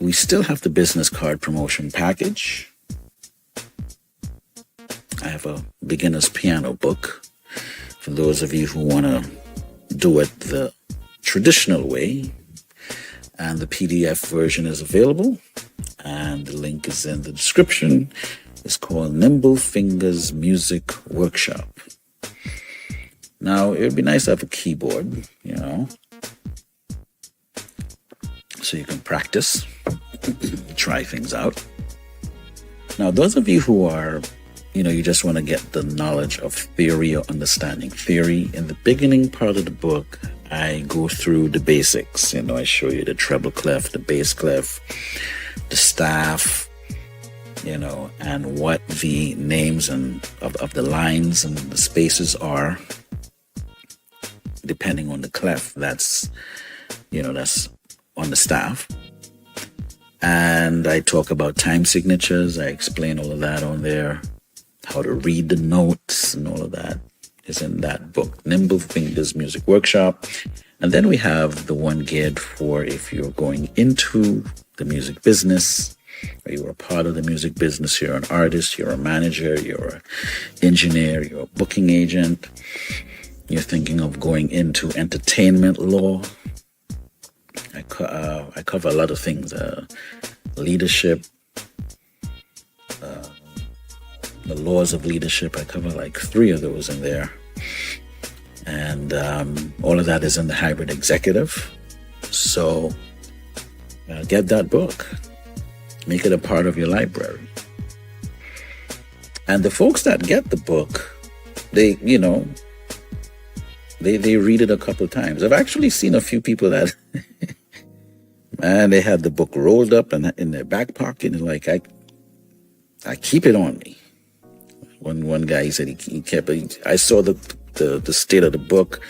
We still have the business card promotion package. I have a beginner's piano book for those of you who want to do it the traditional way, And the PDF version is available. And the link is in the description. It's called Nimble Fingers Music Workshop. Now, it would be nice to have a keyboard, so you can practice, try things out. Now, those of you who are, you just want to get the knowledge of theory or understanding theory, in the beginning part of the book, I go through the basics. I show you the treble clef, the bass clef, the staff, and what the names of the lines and the spaces are, depending on the clef. That's on the staff. And I talk about time signatures. I explain all of that on there. How to read the notes and all of that is in that book, Nimble Fingers Music Workshop. And then we have the one geared for if you're going into the music business, or you're a part of the music business, you're an artist, you're a manager, you're an engineer, you're a booking agent, you're thinking of going into entertainment law. I cover a lot of things, leadership, the laws of leadership. I cover like 3 of those in there. And all of that is in the Hybrid Executive. So get that book. Make it a part of your library. And the folks that get the book, they read it a couple of times. I've actually seen a few people that, man, they had the book rolled up and in their back pocket, and like, I keep it on me. One guy, he said he kept it. I saw the state of the book.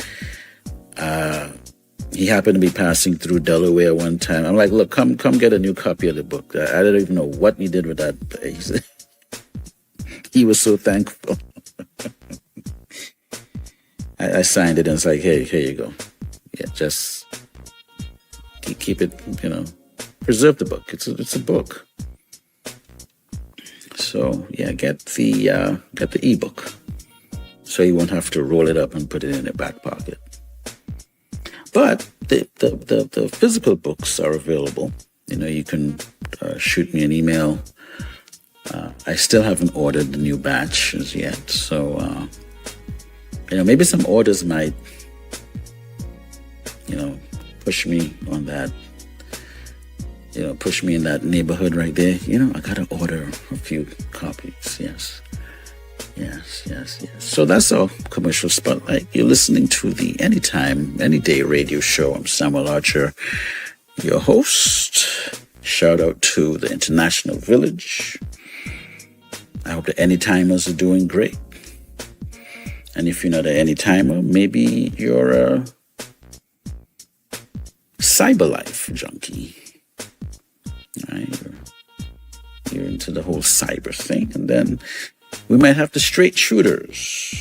He happened to be passing through Delaware one time. I'm like, look, come get a new copy of the book. I don't even know what he did with that. He was so thankful. I signed it and it's like, hey, here you go. Yeah, just keep it, preserve the book. It's a book. So yeah, get the ebook, so you won't have to roll it up and put it in your back pocket. But the physical books are available. You can shoot me an email. I still haven't ordered the new batch as yet, so maybe some orders might push me on that. Push me in that neighborhood right there. I gotta order a few copies. Yes. So that's our commercial spotlight. You're listening to the Anytime, Anyday radio show. I'm Samuel Archer, your host. Shout out to the International Village. I hope the Anytimers are doing great. And if you're not an Anytimer, maybe you're a cyber life junkie. Right? You're into the whole cyber thing. And then we might have the straight shooters.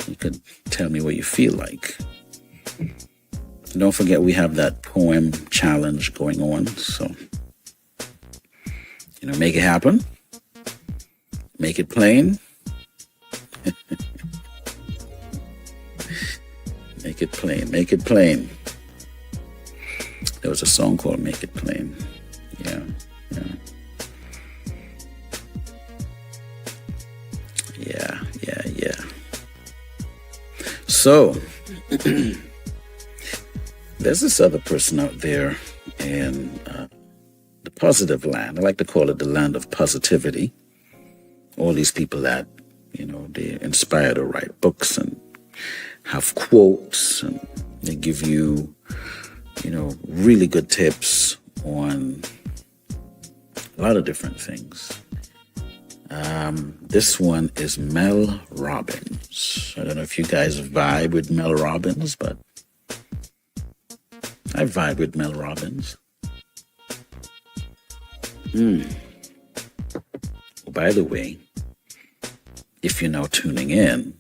You could tell me what you feel like. And don't forget, we have that poem challenge going on. So, make it happen. Make it plain. Make it plain. Make it plain. There was a song called Make It Plain. Yeah. So, there's this other person out there in the positive land. I like to call it the land of positivity. All these people that, they're inspired to write books and have quotes, and they give you, really good tips on a lot of different things. This one is Mel Robbins. I don't know if you guys vibe with Mel Robbins, but I vibe with Mel Robbins. By the way, if you're now tuning in,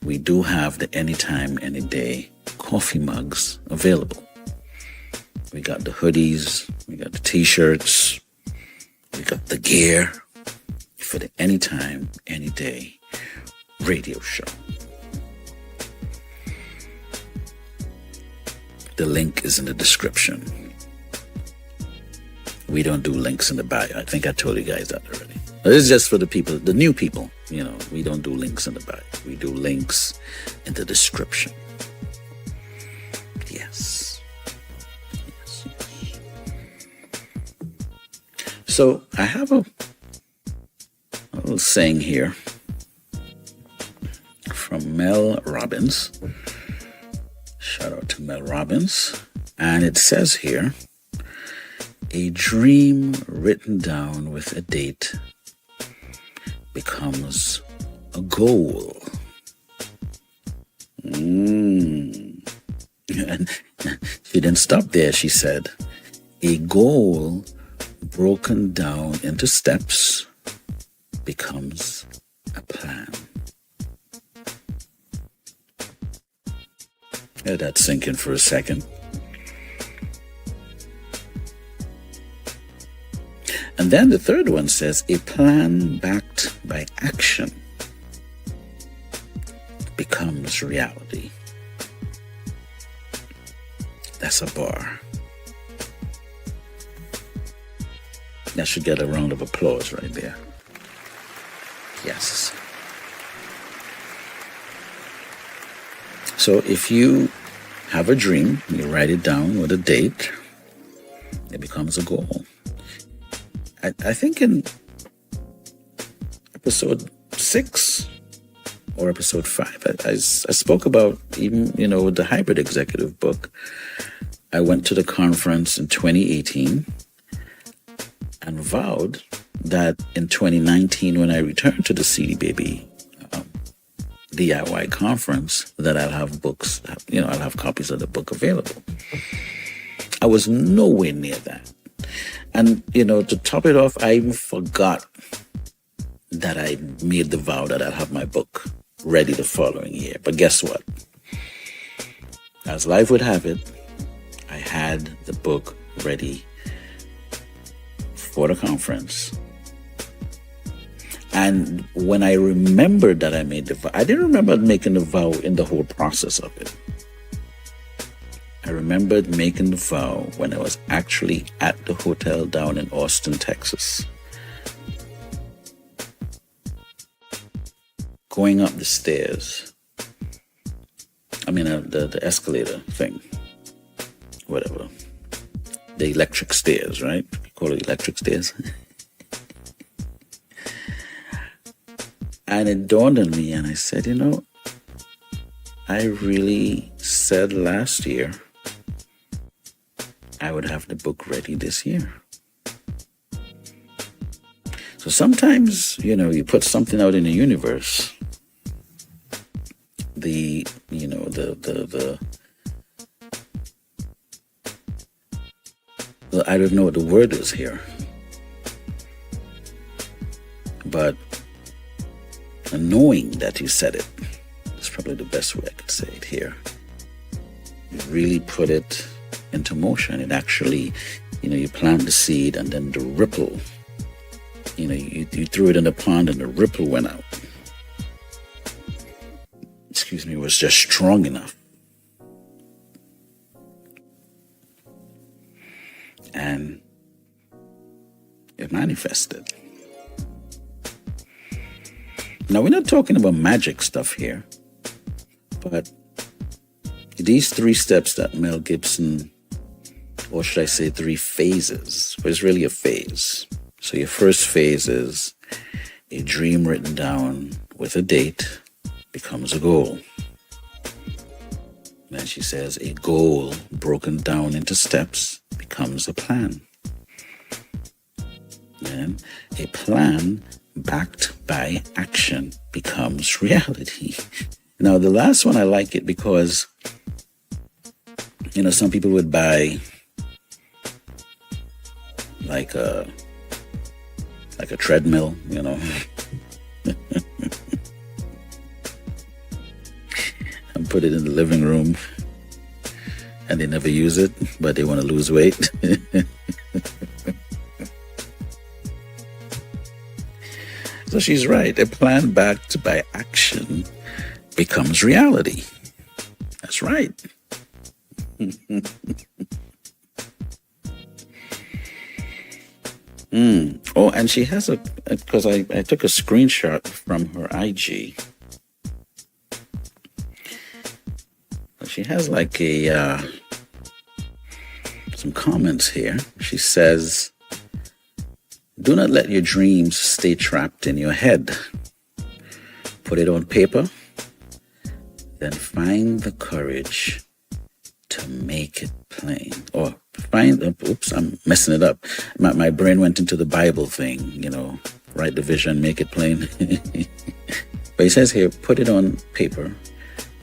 we do have the Anytime, Anyday coffee mugs available. We got the hoodies, we got the t-shirts, we got the gear for the Anytime, Anyday radio show. The link is in the description. We don't do links in the bio. I think I told you guys that already. But it's just for the people, the new people. You know, we don't do links in the bio. We do links in the description. Yes. Yes. So I have a little saying here from Mel Robbins. Shout out to Mel Robbins. And it says here, a dream written down with a date becomes a goal. And she didn't stop there. She said, a goal broken down into steps becomes a plan. Let that sink in for a second. And then the third one says, a plan backed by action becomes reality. That's a bar. That should get a round of applause right there. Yes. So if you have a dream, you write it down with a date, it becomes a goal. I think in episode 6 or episode 5, I spoke about even, with the Hybrid Executive book. I went to the conference in 2018 and vowed that in 2019, when I returned to the CD Baby DIY conference, that I'll have books, I'll have copies of the book available. I was nowhere near that. And, to top it off, I even forgot that I made the vow that I'd have my book ready the following year. But guess what? As life would have it, I had the book ready for the conference. And when I remembered that I made the vow, I didn't remember making the vow in the whole process of it. I remembered making the vow when I was actually at the hotel down in Austin, Texas. Going up the stairs. The escalator thing. Whatever. The electric stairs, right? You call it electric stairs. And it dawned on me and I said, I really said last year I would have the book ready this year. So sometimes, you put something out in the universe. I don't know what the word is here. But knowing that you said it is probably the best way I could say it here. You really put it into motion. It actually, you plant the seed and then the ripple, you threw it in the pond and the ripple went out. Was just strong enough. And it manifested. Now, we're not talking about magic stuff here, but these 3 steps that Mel Gibson, or should I say 3 phases, but it's really a phase. So your first phase is a dream written down with a date becomes a goal. Then she says a goal broken down into steps becomes a plan. Then a plan backed by action becomes reality. Now, the last one, I like it because, some people would buy like a treadmill, and put it in the living room and they never use it, but they want to lose weight. So she's right. A plan backed by action becomes reality. That's right. Oh, and she has because I took a screenshot from her IG. She has like some comments here. She says, "Do not let your dreams stay trapped in your head. Put it on paper, then find the courage to make it plain." Or oops, I'm messing it up. My brain went into the Bible thing, write the vision, make it plain. But he says here, put it on paper,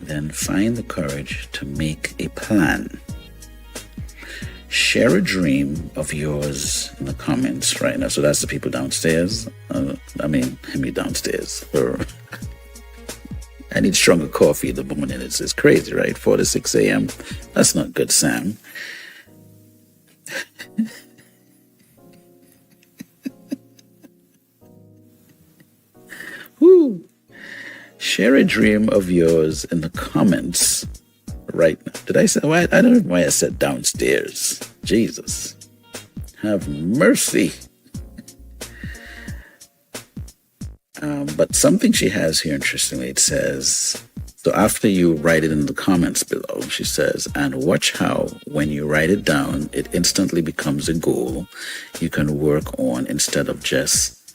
then find the courage to make a plan. Share a dream of yours in the comments right now. So that's the people downstairs. Me downstairs. I need stronger coffee in the morning. It's crazy, right? 4 to 6 a.m. That's not good, Sam. Woo. Share a dream of yours in the comments right now. Did I say why? I don't know why I said downstairs. Jesus. Have mercy. But something she has here, interestingly, it says, so after you write it in the comments below, she says, and watch how when you write it down, it instantly becomes a goal you can work on instead of just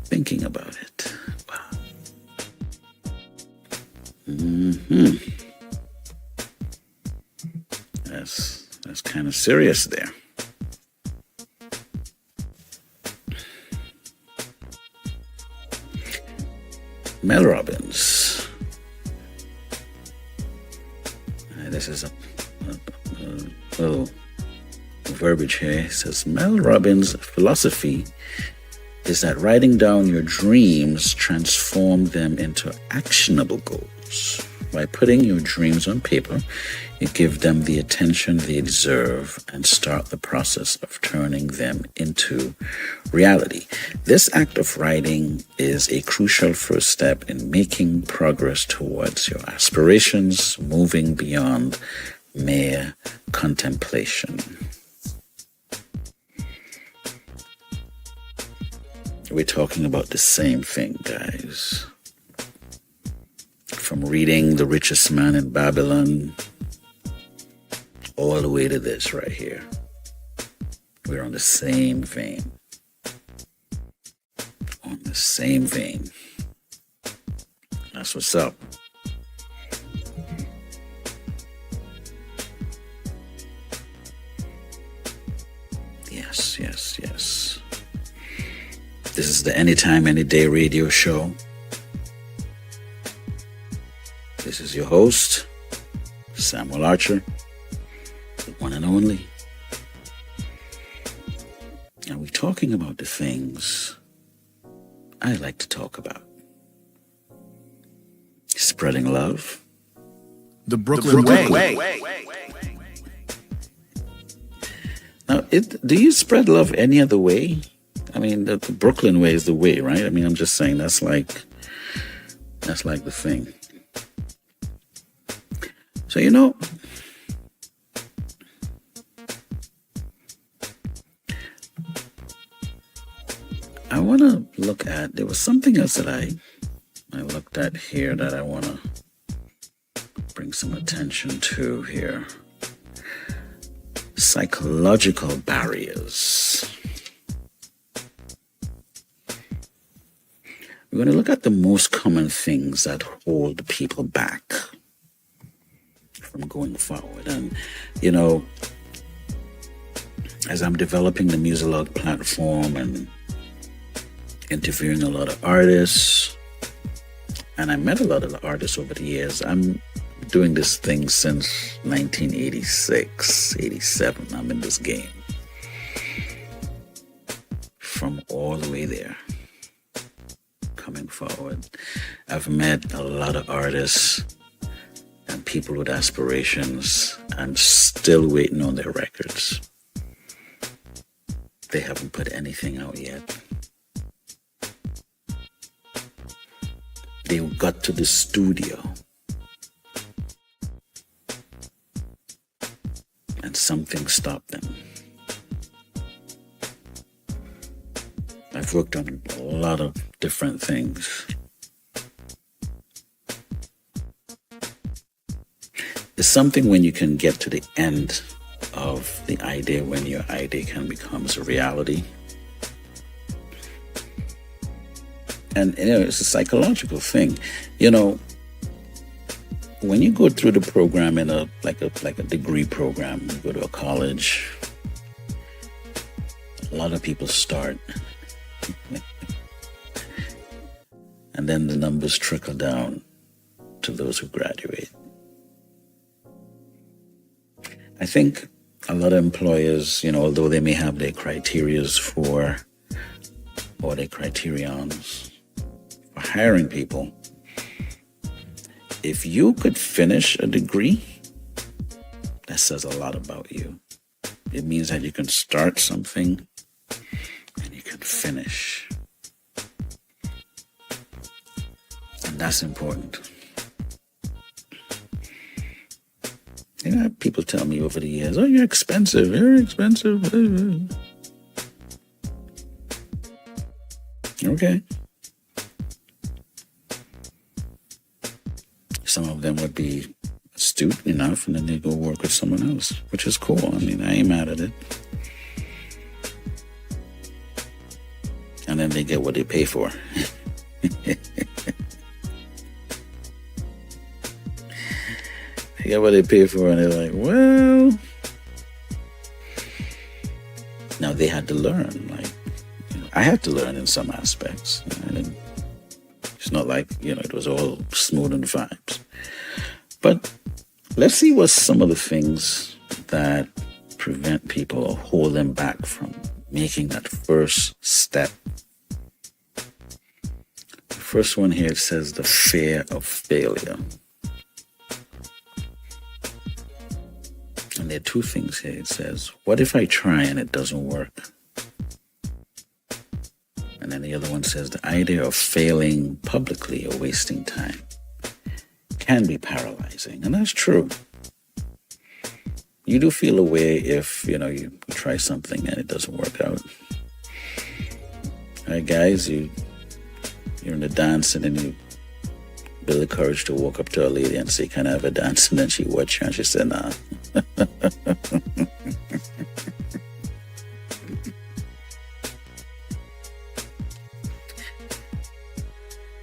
thinking about it. Wow. That's kind of serious there. Mel Robbins. This is a little verbiage here. It says, Mel Robbins' philosophy is that writing down your dreams transform them into actionable goals. By putting your dreams on paper, you give them the attention they deserve and start the process of turning them into reality. This act of writing is a crucial first step in making progress towards your aspirations, moving beyond mere contemplation. We're talking about the same thing, guys. From reading The Richest Man in Babylon all the way to this right here. We're on the same vein. On the same vein. That's what's up. Yes. This is the Anytime, Anyday radio show. This is your host, Samuel Archer, the one and only. And we're talking about the things I like to talk about. Spreading love. The Brooklyn way. Now, do you spread love any other way? I mean, the Brooklyn way is the way, right? I mean, I'm just saying that's like the thing. So, I want to look at, there was something else that I looked at here that I want to bring some attention to here. Psychological barriers. We're going to look at the most common things that hold people back from going forward. And, as I'm developing the Muzilog platform and interviewing a lot of artists, and I met a lot of the artists over the years. I'm doing this thing since 1986, 87. I'm in this game. From all the way there. Coming forward. I've met a lot of artists and people with aspirations. I'm still waiting on their records. They haven't put anything out yet. They got to the studio. and something stopped them. I've worked on a lot of different things. It's something when you can get to the end of the idea, when your idea can becomes a reality. And it's a psychological thing. When you go through the program in a degree program, you go to a college, a lot of people start. And then the numbers trickle down to those who graduate. I think a lot of employers, although they may have their criterias or their criterions for hiring people, if you could finish a degree, that says a lot about you. It means that you can start something and you can finish. And that's important. People tell me over the years, "Oh, you're expensive, very expensive." Okay. Some of them would be astute enough, and then they go work with someone else, which is cool. I mean, I ain't mad at it. And then they get what they pay for. They get what they pay for, and they're like, well. Now, they had to learn. I had to learn in some aspects. It's not like, it was all smooth and vibes. But let's see what some of the things that prevent people or hold them back from making that first step. The first one here, it says the fear of failure. And there are two things here. It says, what if I try and it doesn't work? And then the other one says the idea of failing publicly or wasting time can be paralyzing. And that's true. You do feel a way if, you try something and it doesn't work out. All right, guys, you're in the dance and then you build the courage to walk up to a lady and say, "Can I have a dance?" And then she watched you and she said, "Nah."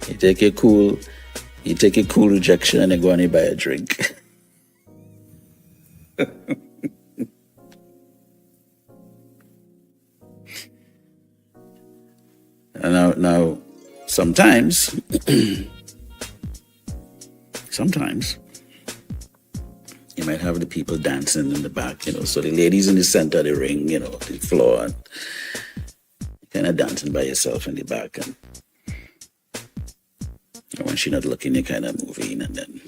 You take a cool rejection and you go and you buy a drink. And now, sometimes, you might have the people dancing in the back, so the ladies in the center of the ring, the floor, and kind of dancing by yourself in the back, and when she's not looking, you kind of move in, and then,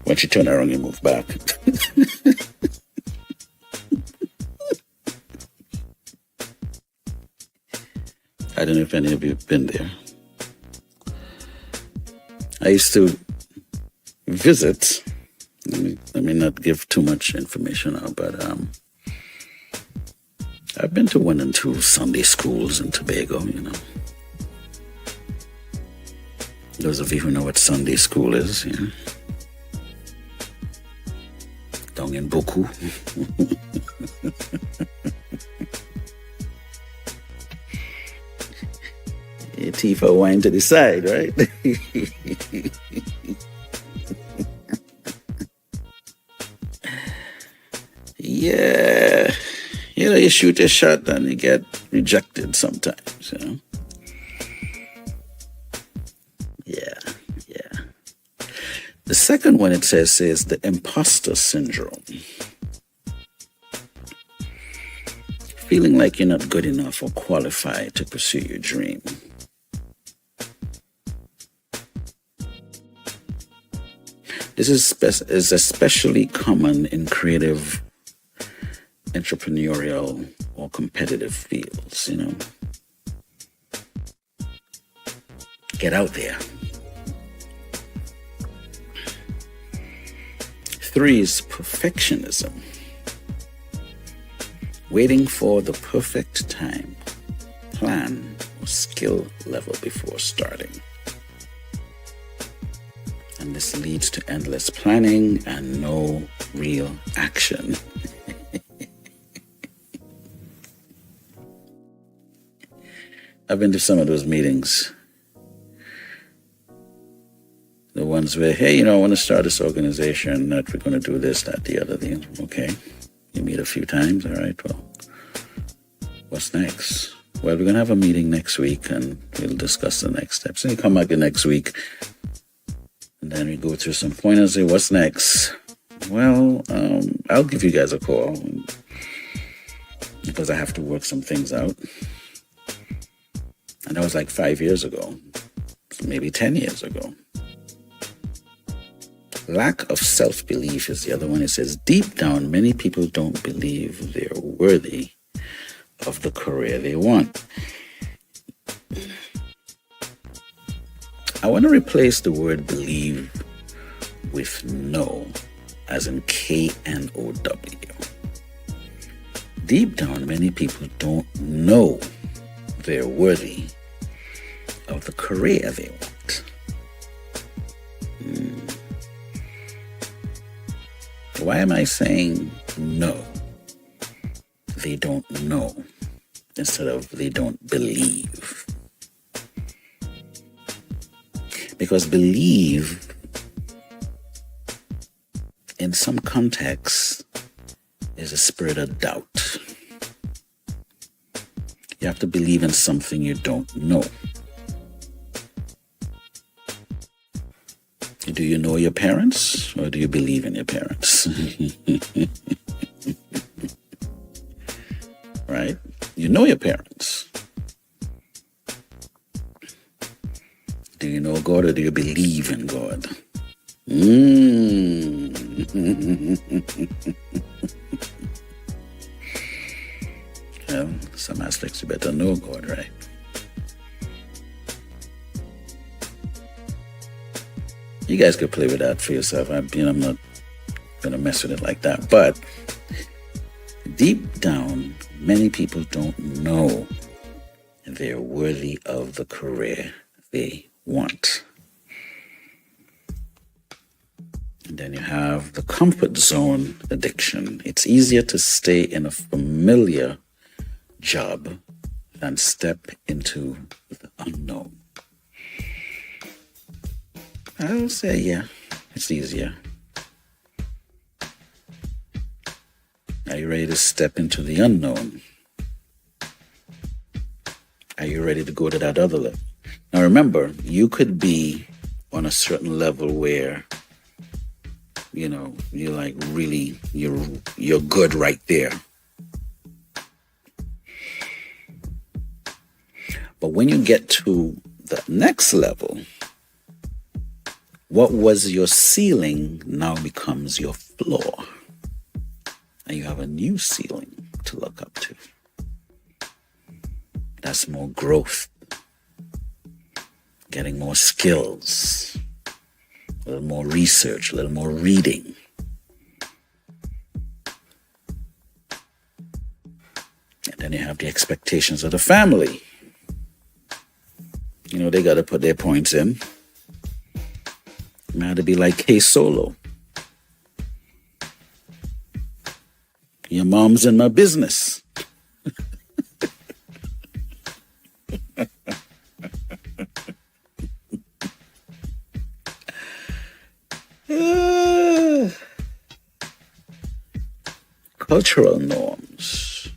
when she turn around, you move back. I don't know if any of you have been there. I used to visit, let me not give too much information out, but I've been to 1 and 2 Sunday schools in Tobago, Those of you who know what Sunday school is, down in Boku. Your teeth are wind to the side, right? Yeah. You shoot a shot and you get rejected sometimes, Yeah. The second one it says is the imposter syndrome. Feeling like you're not good enough or qualified to pursue your dream. This is especially common in creative, entrepreneurial, or competitive fields, Get out there. 3 is perfectionism. Waiting for the perfect time, plan, or skill level before starting. And this leads to endless planning and no real action. I've been to some of those meetings. The ones where, hey, I want to start this organization, that we're going to do this, that, the other thing. Okay. You meet a few times. All right. Well, what's next? Well, we're going to have a meeting next week and we'll discuss the next steps. And you come back the next week and then we go through some pointers. Say, what's next? Well, I'll give you guys a call because I have to work some things out. And that was like 5 years ago, maybe 10 years ago. Lack of self-belief is the other one. It says, deep down, many people don't believe they're worthy of the career they want. I want to replace the word believe with know, as in K-N-O-W. Deep down, many people don't know they're worthy of the career they want. Why am I saying no? They don't know instead of they don't believe. Because believe, in some contexts, is a spirit of doubt. You have to believe in something you don't know. Do you know your parents or do you believe in your parents? Right? You know your parents. Do you know God or do you believe in God? Well, some aspects you better know God, right? You guys could play with that for yourself. I'm not going to mess with it like that. But deep down, many people don't know they're worthy of the career they want. And then you have the comfort zone addiction. It's easier to stay in a familiar job than step into the unknown. I'll say, yeah, it's easier. Are you ready to step into the unknown? Are you ready to go to that other level? Now remember, you could be on a certain level where, you're like really, you're good right there. But when you get to the next level, what was your ceiling now becomes your floor. And you have a new ceiling to look up to. That's more growth. Getting more skills. A little more research, a little more reading. And then you have the expectations of the family. They got to put their points in. Might have to be like K-Solo. Your mom's in my business. Cultural norms.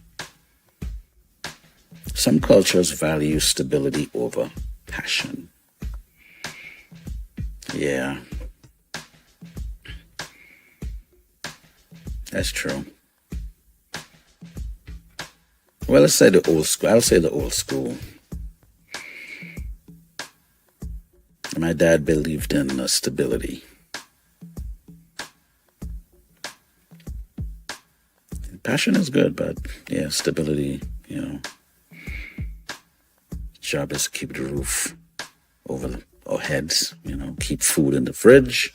Some cultures value stability over passion. Yeah. That's true. Well, let's say the old school. I'll say the old school. My dad believed in stability. Passion is good, but yeah, stability, job is to keep the roof over our heads, keep food in the fridge.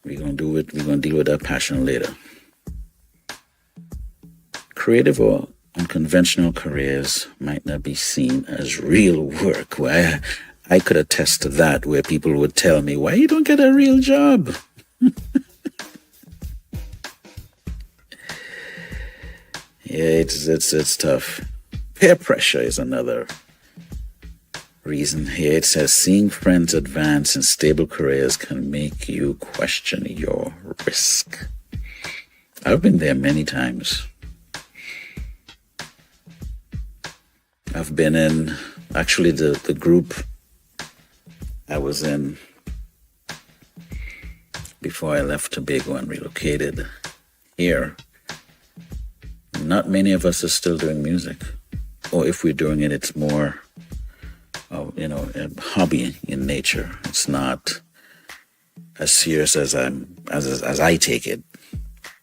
We're going to do it. We're going to deal with that passion later. creative or unconventional careers might not be seen as real work. Well, I could attest to that, where people would tell me, why you don't get a real job? Yeah, it's tough. Peer pressure is another reason here. It says seeing friends advance in stable careers can make you question your risk. I've been there many times. I've been in, actually the group I was in before I left Tobago and relocated here. Not many of us are still doing music. Or if we're doing it, it's more, a hobby in nature. It's not as serious as I take it,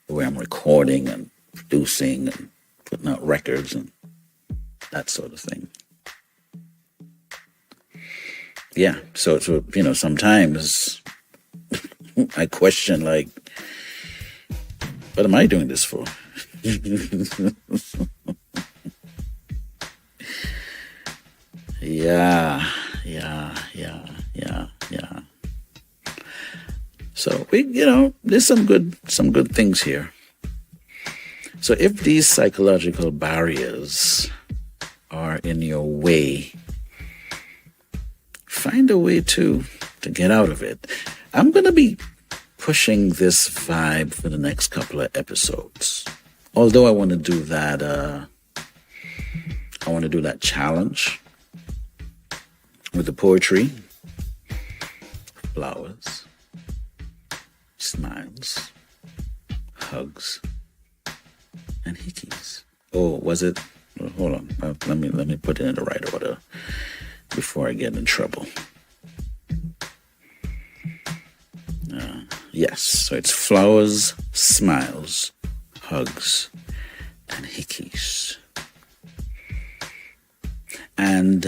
where I'm recording and producing and putting out records and that sort of thing. Yeah, so sometimes I question, like, what am I doing this for? Yeah. So there's some good things here. So if these psychological barriers are in your way, find a way to get out of it. I'm going to be pushing this vibe for the next couple of episodes. Although I want to do that, challenge with the poetry, flowers, smiles, hugs, and hickeys. Oh, was it? Well, hold on. Let me put it in the right order before I get in trouble. Yes, so it's flowers, smiles, hugs, and hickeys. And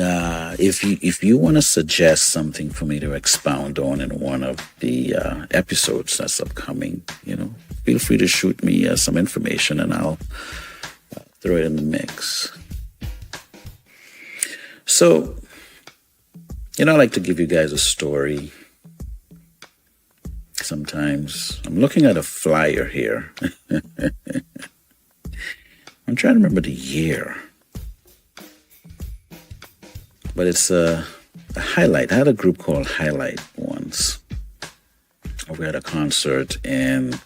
if you want to suggest something for me to expound on in one of the episodes that's upcoming, feel free to shoot me some information and I'll throw it in the mix. So, I like to give you guys a story. Sometimes I'm looking at a flyer here. I'm trying to remember the year. But it's a highlight. I had a group called Highlight once. We had a concert in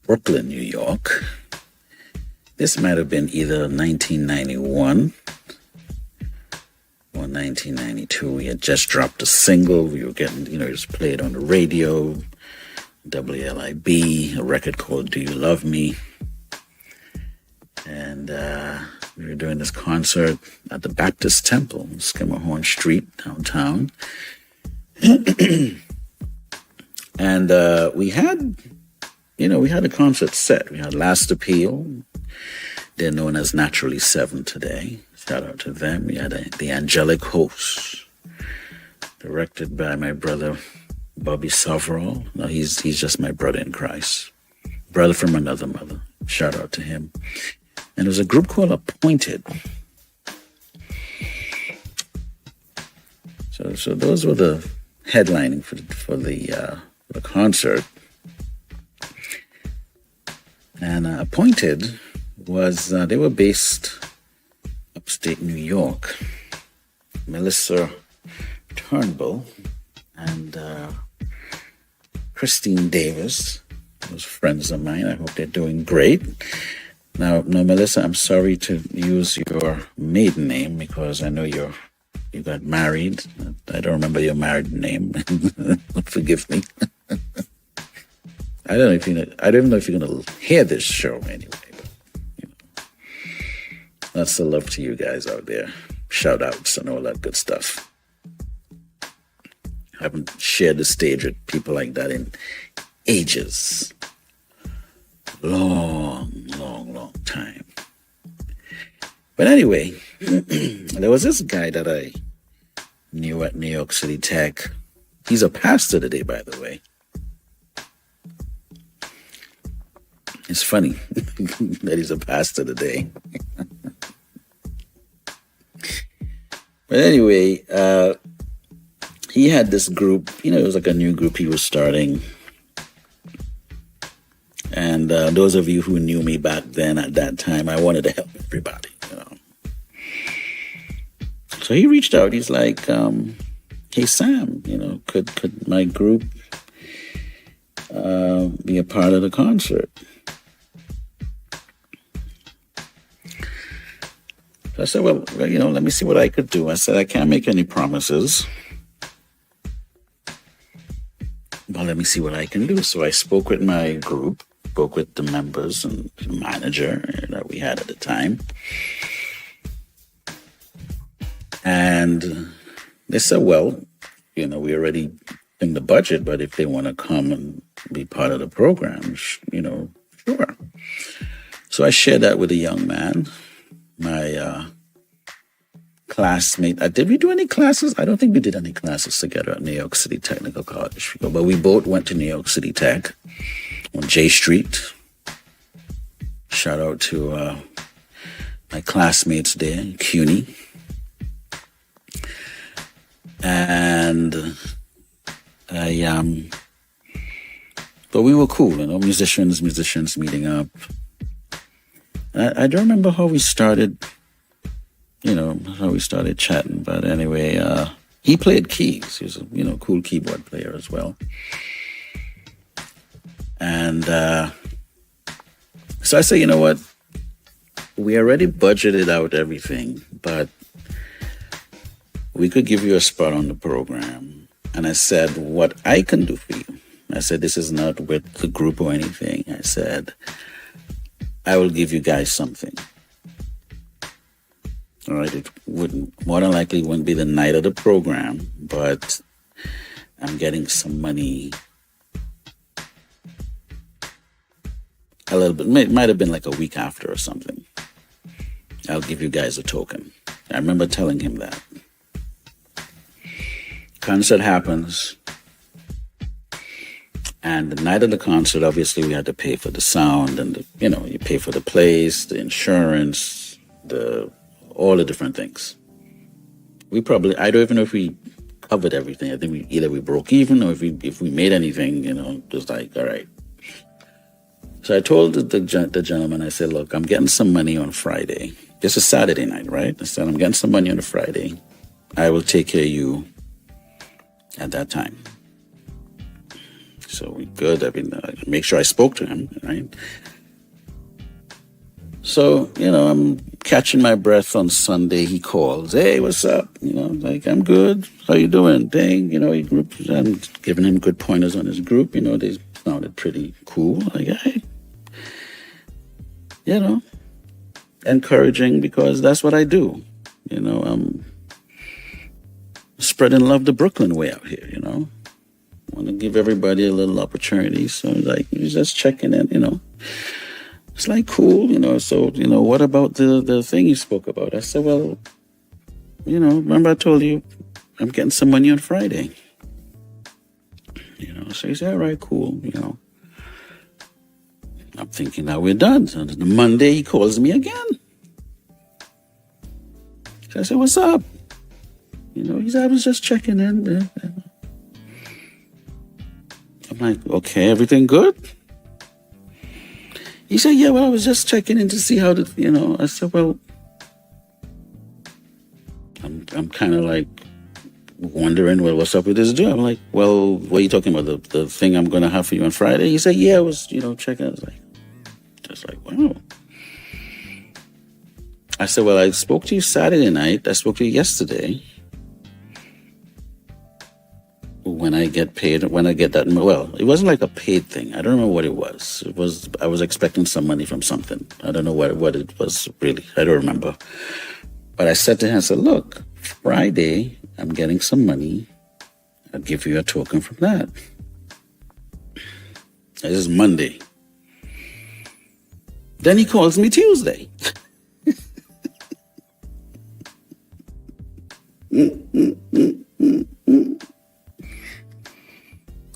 Brooklyn, New York. This might have been either 1991 or 1992. We had just dropped a single. We were getting, it was played on the radio, WLIB, a record called Do You Love Me? And we were doing this concert at the Baptist Temple, Skimmerhorn Street, downtown. And we had a concert set. We had Last Appeal. They're known as Naturally 7 today. Shout out to them. We had The Angelic Host, directed by my brother, Bobby Soverall. No, he's just my brother in Christ. Brother from another mother. Shout out to him. And there was a group called Appointed. So those were the headlining for the concert. And Appointed was, they were based upstate New York. Melissa Turnbull and Christine Davis, those friends of mine. I hope they're doing great. Now, Melissa, I'm sorry to use your maiden name because I know you got married. I don't remember your married name. Forgive me. I don't know if you're gonna hear this show anyway. But, lots of love to you guys out there. Shout outs and all that good stuff. I haven't shared the stage with people like that in ages. Long time. But anyway, there was this guy that I knew at New York City Tech. He's a pastor today, by the way. It's funny that he's a pastor today. But anyway, he had this group, it was like a new group he was starting. And those of you who knew me back then at that time, I wanted to help everybody. So he reached out. He's like, hey, Sam, could my group be a part of the concert? So I said, well, let me see what I could do. I said, I can't make any promises, but let me see what I can do. So I spoke with my group, spoke with the members and the manager that we had at the time. And they said, well, we already in the budget, but if they want to come and be part of the program, sure. So I shared that with a young man, my classmate. Did we do any classes? I don't think we did any classes together at New York City Technical College, but we both went to New York City Tech on J Street. Shout out to my classmates there, CUNY. And but we were cool, musicians meeting up. I don't remember how we started, chatting, but anyway, he played keys. He was a, cool keyboard player as well. And so I said, you know what? We already budgeted out everything, but we could give you a spot on the program. And I said, what I can do for you. I said, this is not with the group or anything. I said, I will give you guys something. All right, it wouldn't, more than likely wouldn't be the night of the program, but I'm getting some money. A little bit, might have been like a week after or something. I'll give you guys a token. I remember telling him that. Concert happens. And the night of the concert, obviously, we had to pay for the sound and, you pay for the place, the insurance, all the different things. I don't even know if we covered everything. I think we broke even or if we made anything, just like, all right. So I told the gentleman, I said, look, I'm getting some money on Friday. This is Saturday night, right? I said, I'm getting some money on a Friday. I will take care of you at that time. So we good. Make sure I spoke to him, right? So, I'm catching my breath on Sunday. He calls, hey, what's up? Like, I'm good. How you doing? Dang, I'm giving him good pointers on his group. They sounded pretty cool. Like, hey, encouraging because that's what I do. I'm spreading love the Brooklyn way out here, I want to give everybody a little opportunity. So like, he's just checking in, It's like, cool, so, what about the thing you spoke about? I said, well, remember I told you I'm getting some money on Friday. So he said, all right, cool, I'm thinking now we're done. So the Monday he calls me again. So I said, what's up? He said, I was just checking in. I'm like, okay, everything good? He said, yeah, well, I was just checking in to see how I said, well, I'm kind of like wondering, well, what's up with this job? I'm like, well, what are you talking about? The thing I'm going to have for you on Friday? He said, yeah, I was, checking. I was like, just like, wow. I said, well, I spoke to you Saturday night. I spoke to you yesterday. When I get paid, when I get that, well, it wasn't like a paid thing. I don't remember what it was. I was expecting some money from something. I don't know what it was really. I don't remember. But I said to him, I said, look, Friday, I'm getting some money. I'll give you a token from that. This is Monday. Then he calls me Tuesday.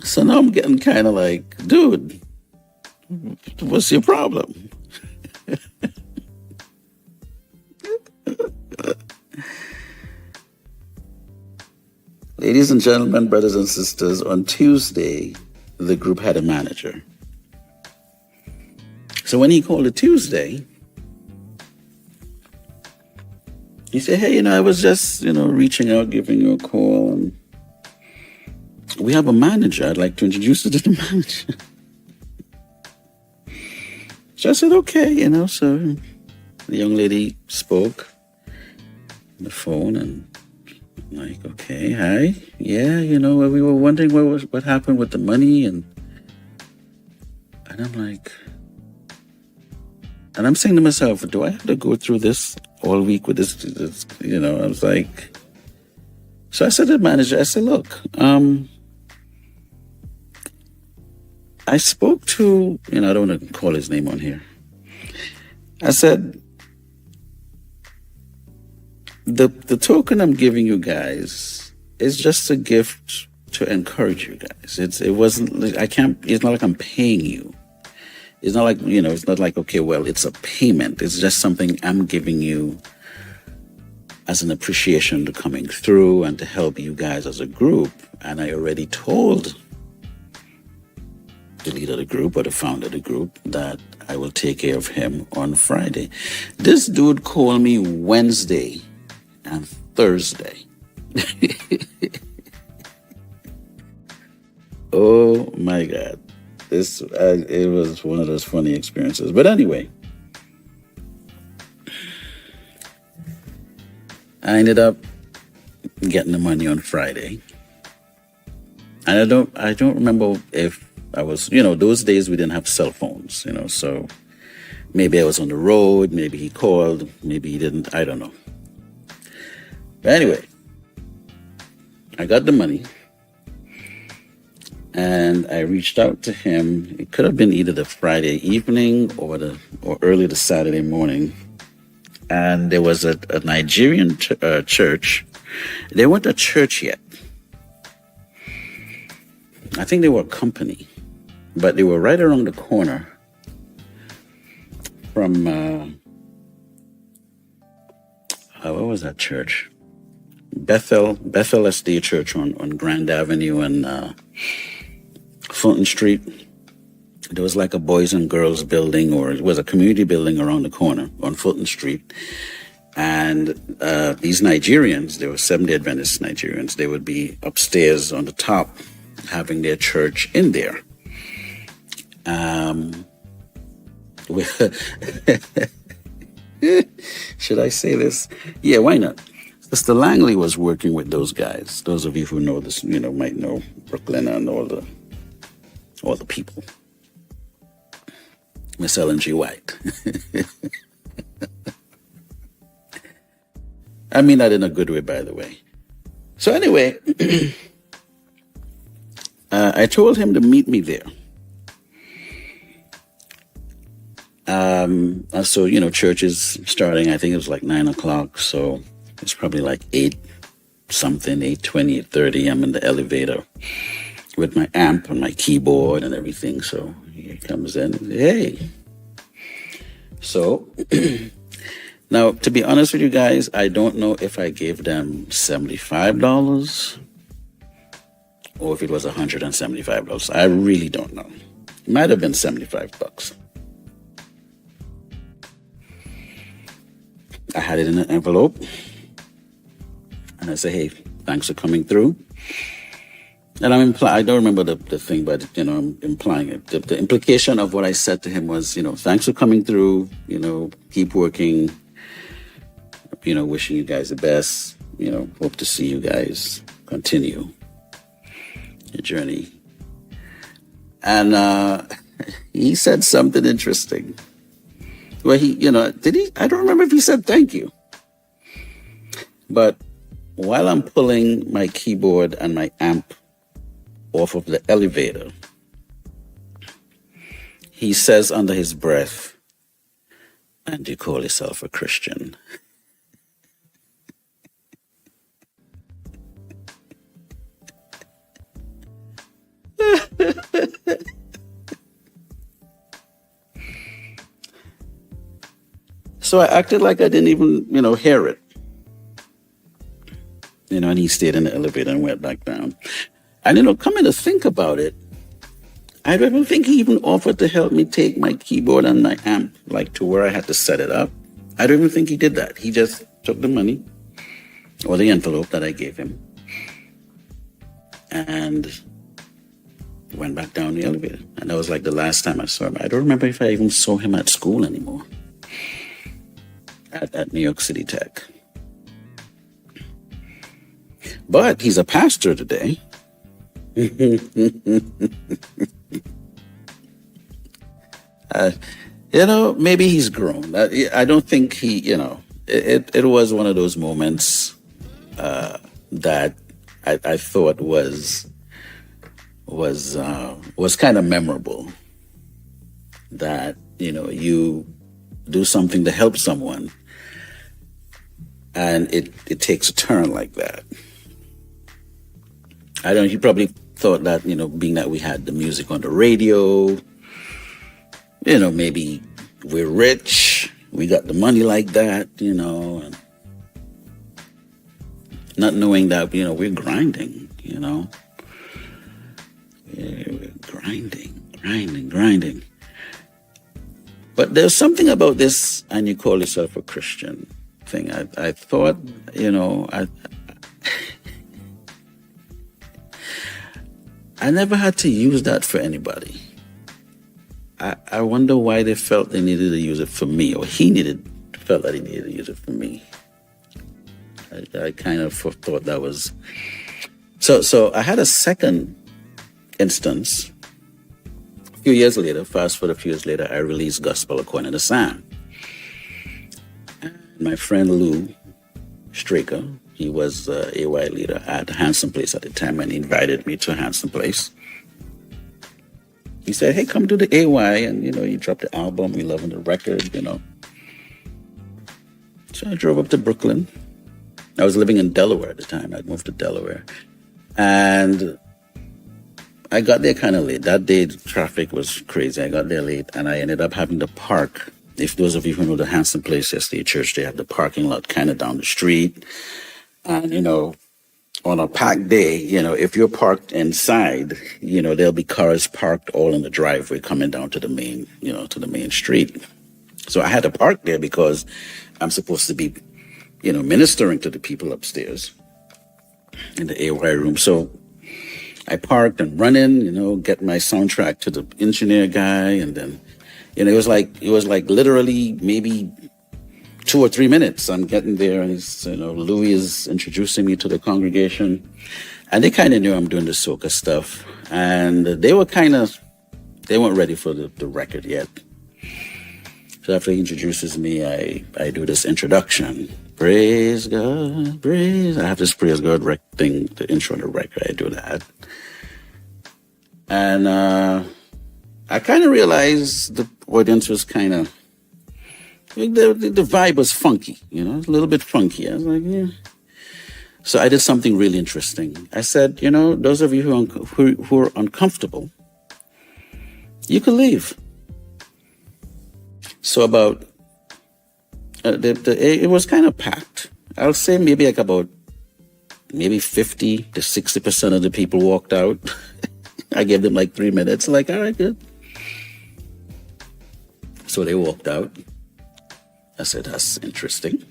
So now I'm getting kind of like, dude, What's your problem? Ladies and gentlemen, brothers and sisters, on Tuesday, the group had a manager. So when he called it Tuesday, he said, hey, I was just, reaching out, giving you a call. And we have a manager. I'd like to introduce you to the manager. So I said, okay, so the young lady spoke on the phone and I'm like, okay, hi. Yeah, we were wondering what happened with the money and I'm like, and I'm saying to myself, do I have to go through this all week with this? I was like, so I said to the manager, I said, look, I spoke to, I don't want to call his name on here. I said, the token I'm giving you guys is just a gift to encourage you guys. It's not like I'm paying you. It's not like, it's not like, okay, well, it's a payment. It's just something I'm giving you as an appreciation to coming through and to help you guys as a group. And I already told the leader of the group or the founder of the group that I will take care of him on Friday. This dude called me Wednesday and Thursday. Oh my God. It was one of those funny experiences. But anyway, I ended up getting the money on Friday. And I don't remember if I was, those days we didn't have cell phones, so maybe I was on the road, maybe he called, maybe he didn't, I don't know. But anyway, I got the money and I reached out to him. It could have been either the Friday evening or early the Saturday morning. And there was a Nigerian church. They weren't a church yet. I think they were a company, but they were right around the corner from, what was that church? Bethel SD Church on Grand Avenue and Fulton Street. There was like a boys and girls building, or it was a community building around the corner on Fulton Street. And these Nigerians, they were Seventh-day Adventist Nigerians, they would be upstairs on the top having their church in there. Should I say this? Yeah, why not? Sister Langley was working with those guys. Those of you who know this, might know Brooklyn and all the people. Miss Ellen G. White. I mean that in a good way, by the way. So anyway, I told him to meet me there. So, church is starting, I think it was like 9 o'clock. So it's probably like 8 something, 8:20, 8:30. I'm in the elevator with my amp and my keyboard and everything. So he comes in, hey. So now, to be honest with you guys, I don't know if I gave them $75 or if it was $175. I really don't know. It might have been $75. I had it in an envelope. And I said, hey, thanks for coming through. And I don't remember the thing, but, I'm implying it. The implication of what I said to him was, thanks for coming through, keep working, wishing you guys the best, hope to see you guys continue your journey. And he said something interesting. Well, did he? I don't remember if he said thank you. But while I'm pulling my keyboard and my amp off of the elevator, he says under his breath, and you call yourself a Christian. So I acted like I didn't even, hear it. And he stayed in the elevator and went back down. And, coming to think about it, I don't even think he even offered to help me take my keyboard and my amp, to where I had to set it up. I don't even think he did that. He just took the money or the envelope that I gave him and went back down the elevator. And that was the last time I saw him. I don't remember if I even saw him at school anymore, at New York City Tech. But he's a pastor today. Maybe he's grown. I don't think he, it was one of those moments that I thought was kind of memorable. That, you do something to help someone and it takes a turn like that. I don't know, he probably thought that, being that we had the music on the radio, maybe we're rich, we got the money like that, and not knowing that, we're grinding, Yeah, we're grinding. But there's something about this, and you call yourself a Christian thing. I thought, I never had to use that for anybody. I wonder why they felt they needed to use it for me, or felt that he needed to use it for me. I kind of thought that was... So I had a second instance. A few years later, fast forward a few years later, I released Gospel According to Sam. And my friend Lou Straker, he was AY leader at Handsome Place at the time, and he invited me to Handsome Place. He said, hey, come to the AY, and, you dropped the album, we loving the record, So I drove up to Brooklyn. I was living in Delaware at the time. I'd moved to Delaware. And I got there kind of late. That day, the traffic was crazy. I got there late, and I ended up having to park. If those of you who know the Handsome Place yesterday church, they have the parking lot kind of down the street. And, on a packed day, if you're parked inside, there'll be cars parked all in the driveway coming down to the main, to the main street. So I had to park there because I'm supposed to be, ministering to the people upstairs in the AY room. So I parked and run in, get my soundtrack to the engineer guy. And then, it was like literally maybe 2 or 3 minutes. I'm getting there, and Louis is introducing me to the congregation, and they kind of knew I'm doing the soca stuff, and they weren't ready for the record yet. So after he introduces me, I do this introduction. Praise God, praise. I have this praise God thing, the intro to the record. I do that, and I kind of realized the audience was kind of. The vibe was funky, a little bit funky. I was like, yeah. So I did something really interesting. I said, those of you who are uncomfortable, you can leave. So about, it was kind of packed. I'll say maybe about 50 to 60% of the people walked out. I gave them 3 minutes, all right, good. So they walked out. I said, that's interesting.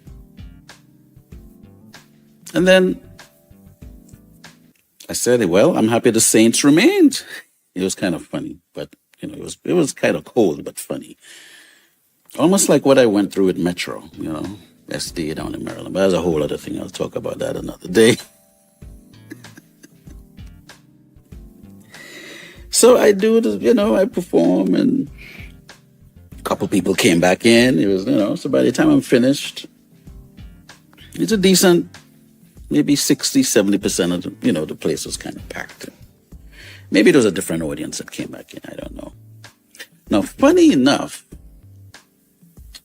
And then I said, well, I'm happy the saints remained. It was kind of funny, but, it was kind of cold, but funny. Almost like what I went through with Metro, SD down in Maryland. But that's a whole other thing. I'll talk about that another day. So I do this, I perform, and couple people came back in. It was, so by the time I'm finished, it's a decent, maybe 60, 70% of the, the place was kind of packed. Maybe there was a different audience that came back in. I don't know. Now, funny enough,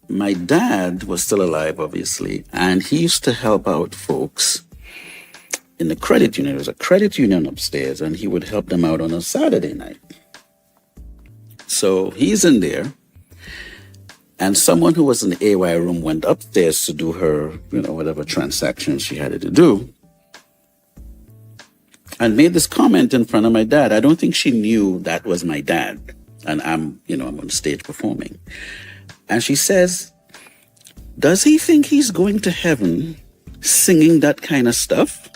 my dad was still alive, obviously, and he used to help out folks in the credit union. There was a credit union upstairs, and he would help them out on a Saturday night. So he's in there. And someone who was in the AY room went upstairs to do her, whatever transaction she had to do, and made this comment in front of my dad. I don't think she knew that was my dad. And I'm on stage performing. And she says, does he think he's going to heaven singing that kind of stuff?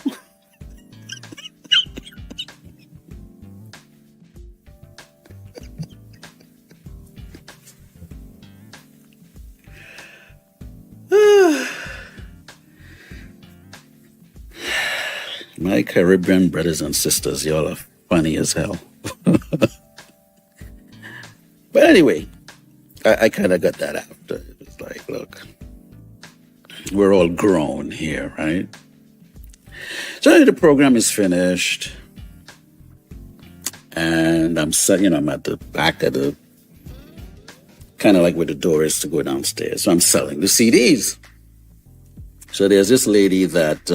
My Caribbean brothers and sisters, y'all are funny as hell. But anyway, I kind of got that after. It was like, look, we're all grown here, right? So the program is finished. And I'm at the back of the, kind of like where the door is to go downstairs. So I'm selling the CDs. So there's this lady that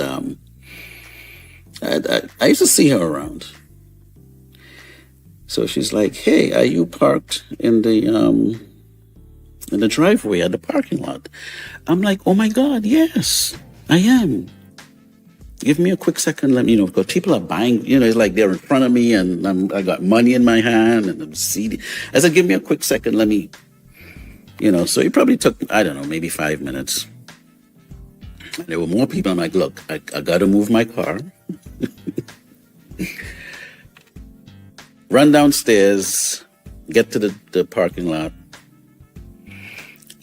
I used to see her around. So she's like, hey, are you parked in the driveway at the parking lot? I'm like, oh my God, yes, I am. Give me a quick second, let me know, because people are buying, it's like they're in front of me and I got money in my hand and I'm CD. I said, give me a quick second, let me, so it probably took, I don't know, maybe 5 minutes. There were more people. I'm like, look, I got to move my car. Run downstairs, get to the parking lot.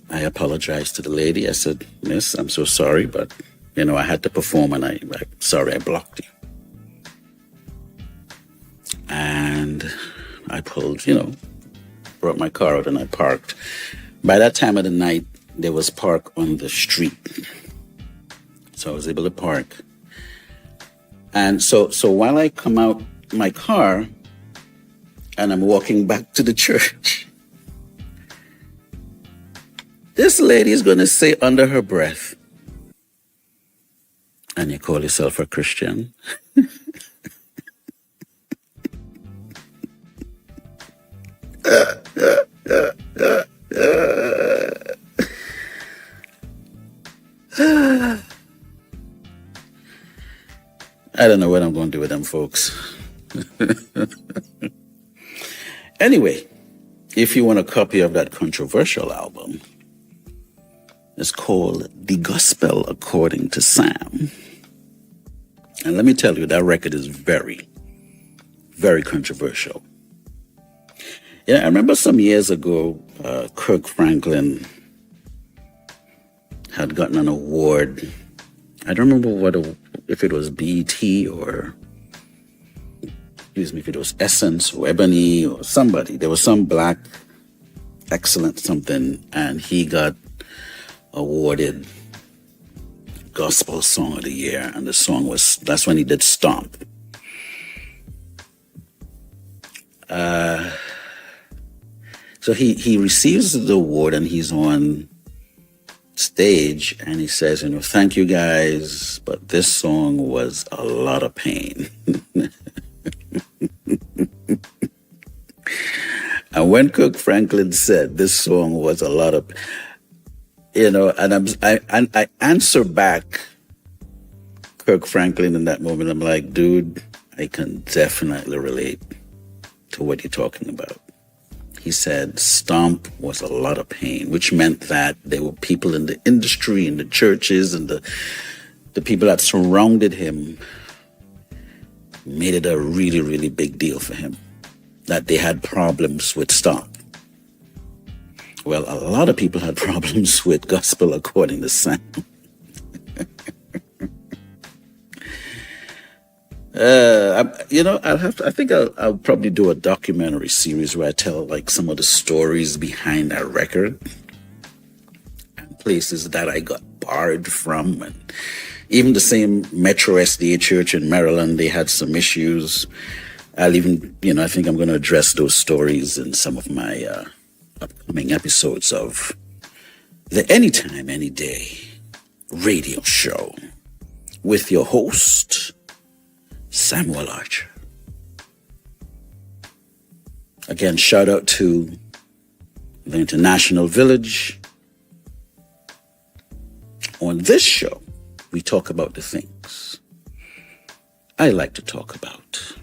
I apologized to the lady. I said, miss, I'm so sorry, but, I had to perform and I'm sorry I blocked you. And I pulled, brought my car out and I parked. By that time of the night, there was park on the street. So I was able to park. And so while I come out my car and I'm walking back to the church, this lady is going to say under her breath, and you call yourself a Christian? I don't know what I'm going to do with them folks. Anyway, if you want a copy of that controversial album, it's called The Gospel According to Sam. And let me tell you, that record is very, very controversial. Yeah, I remember some years ago, Kirk Franklin had gotten an award. I don't remember if it was BET or, if it was Essence or Ebony or somebody. There was some black excellent something, and he got awarded Gospel Song of the Year, and the song that's when he did Stomp. So he receives the award and he's on stage and he says, thank you guys, but this song was a lot of pain. And when Kirk Franklin said this song was a lot of, and I answer back Kirk Franklin in that moment. I'm like, dude, I can definitely relate to what you're talking about. He said Stomp was a lot of pain, which meant that there were people in the industry, in the churches, and the people that surrounded him made it a really, really big deal for him that they had problems with Stomp. Well, a lot of people had problems with Gospel According to Sam. I think I'll probably do a documentary series where I tell like some of the stories behind that record and places that I got barred from, and even the same Metro SDA Church in Maryland, they had some issues. I'll even, I think I'm going to address those stories in some of my upcoming episodes of the Anytime, Anyday radio show with your host, Samuel Archer. Again, shout out to the International Village On this show, we talk about the things I like to talk about.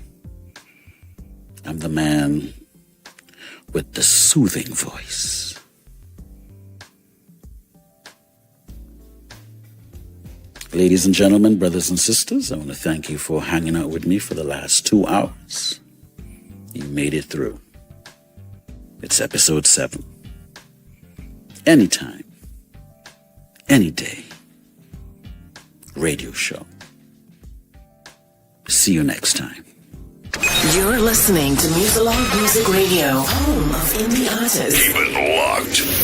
I'm the man with the soothing voice. Ladies and gentlemen, brothers and sisters, I want to thank you for hanging out with me for the last 2 hours. You made it through. It's episode 7. Anytime, any day, radio show. See you next time. You're listening to MuzilogMuzik Radio, home of indie artists. Keep it locked.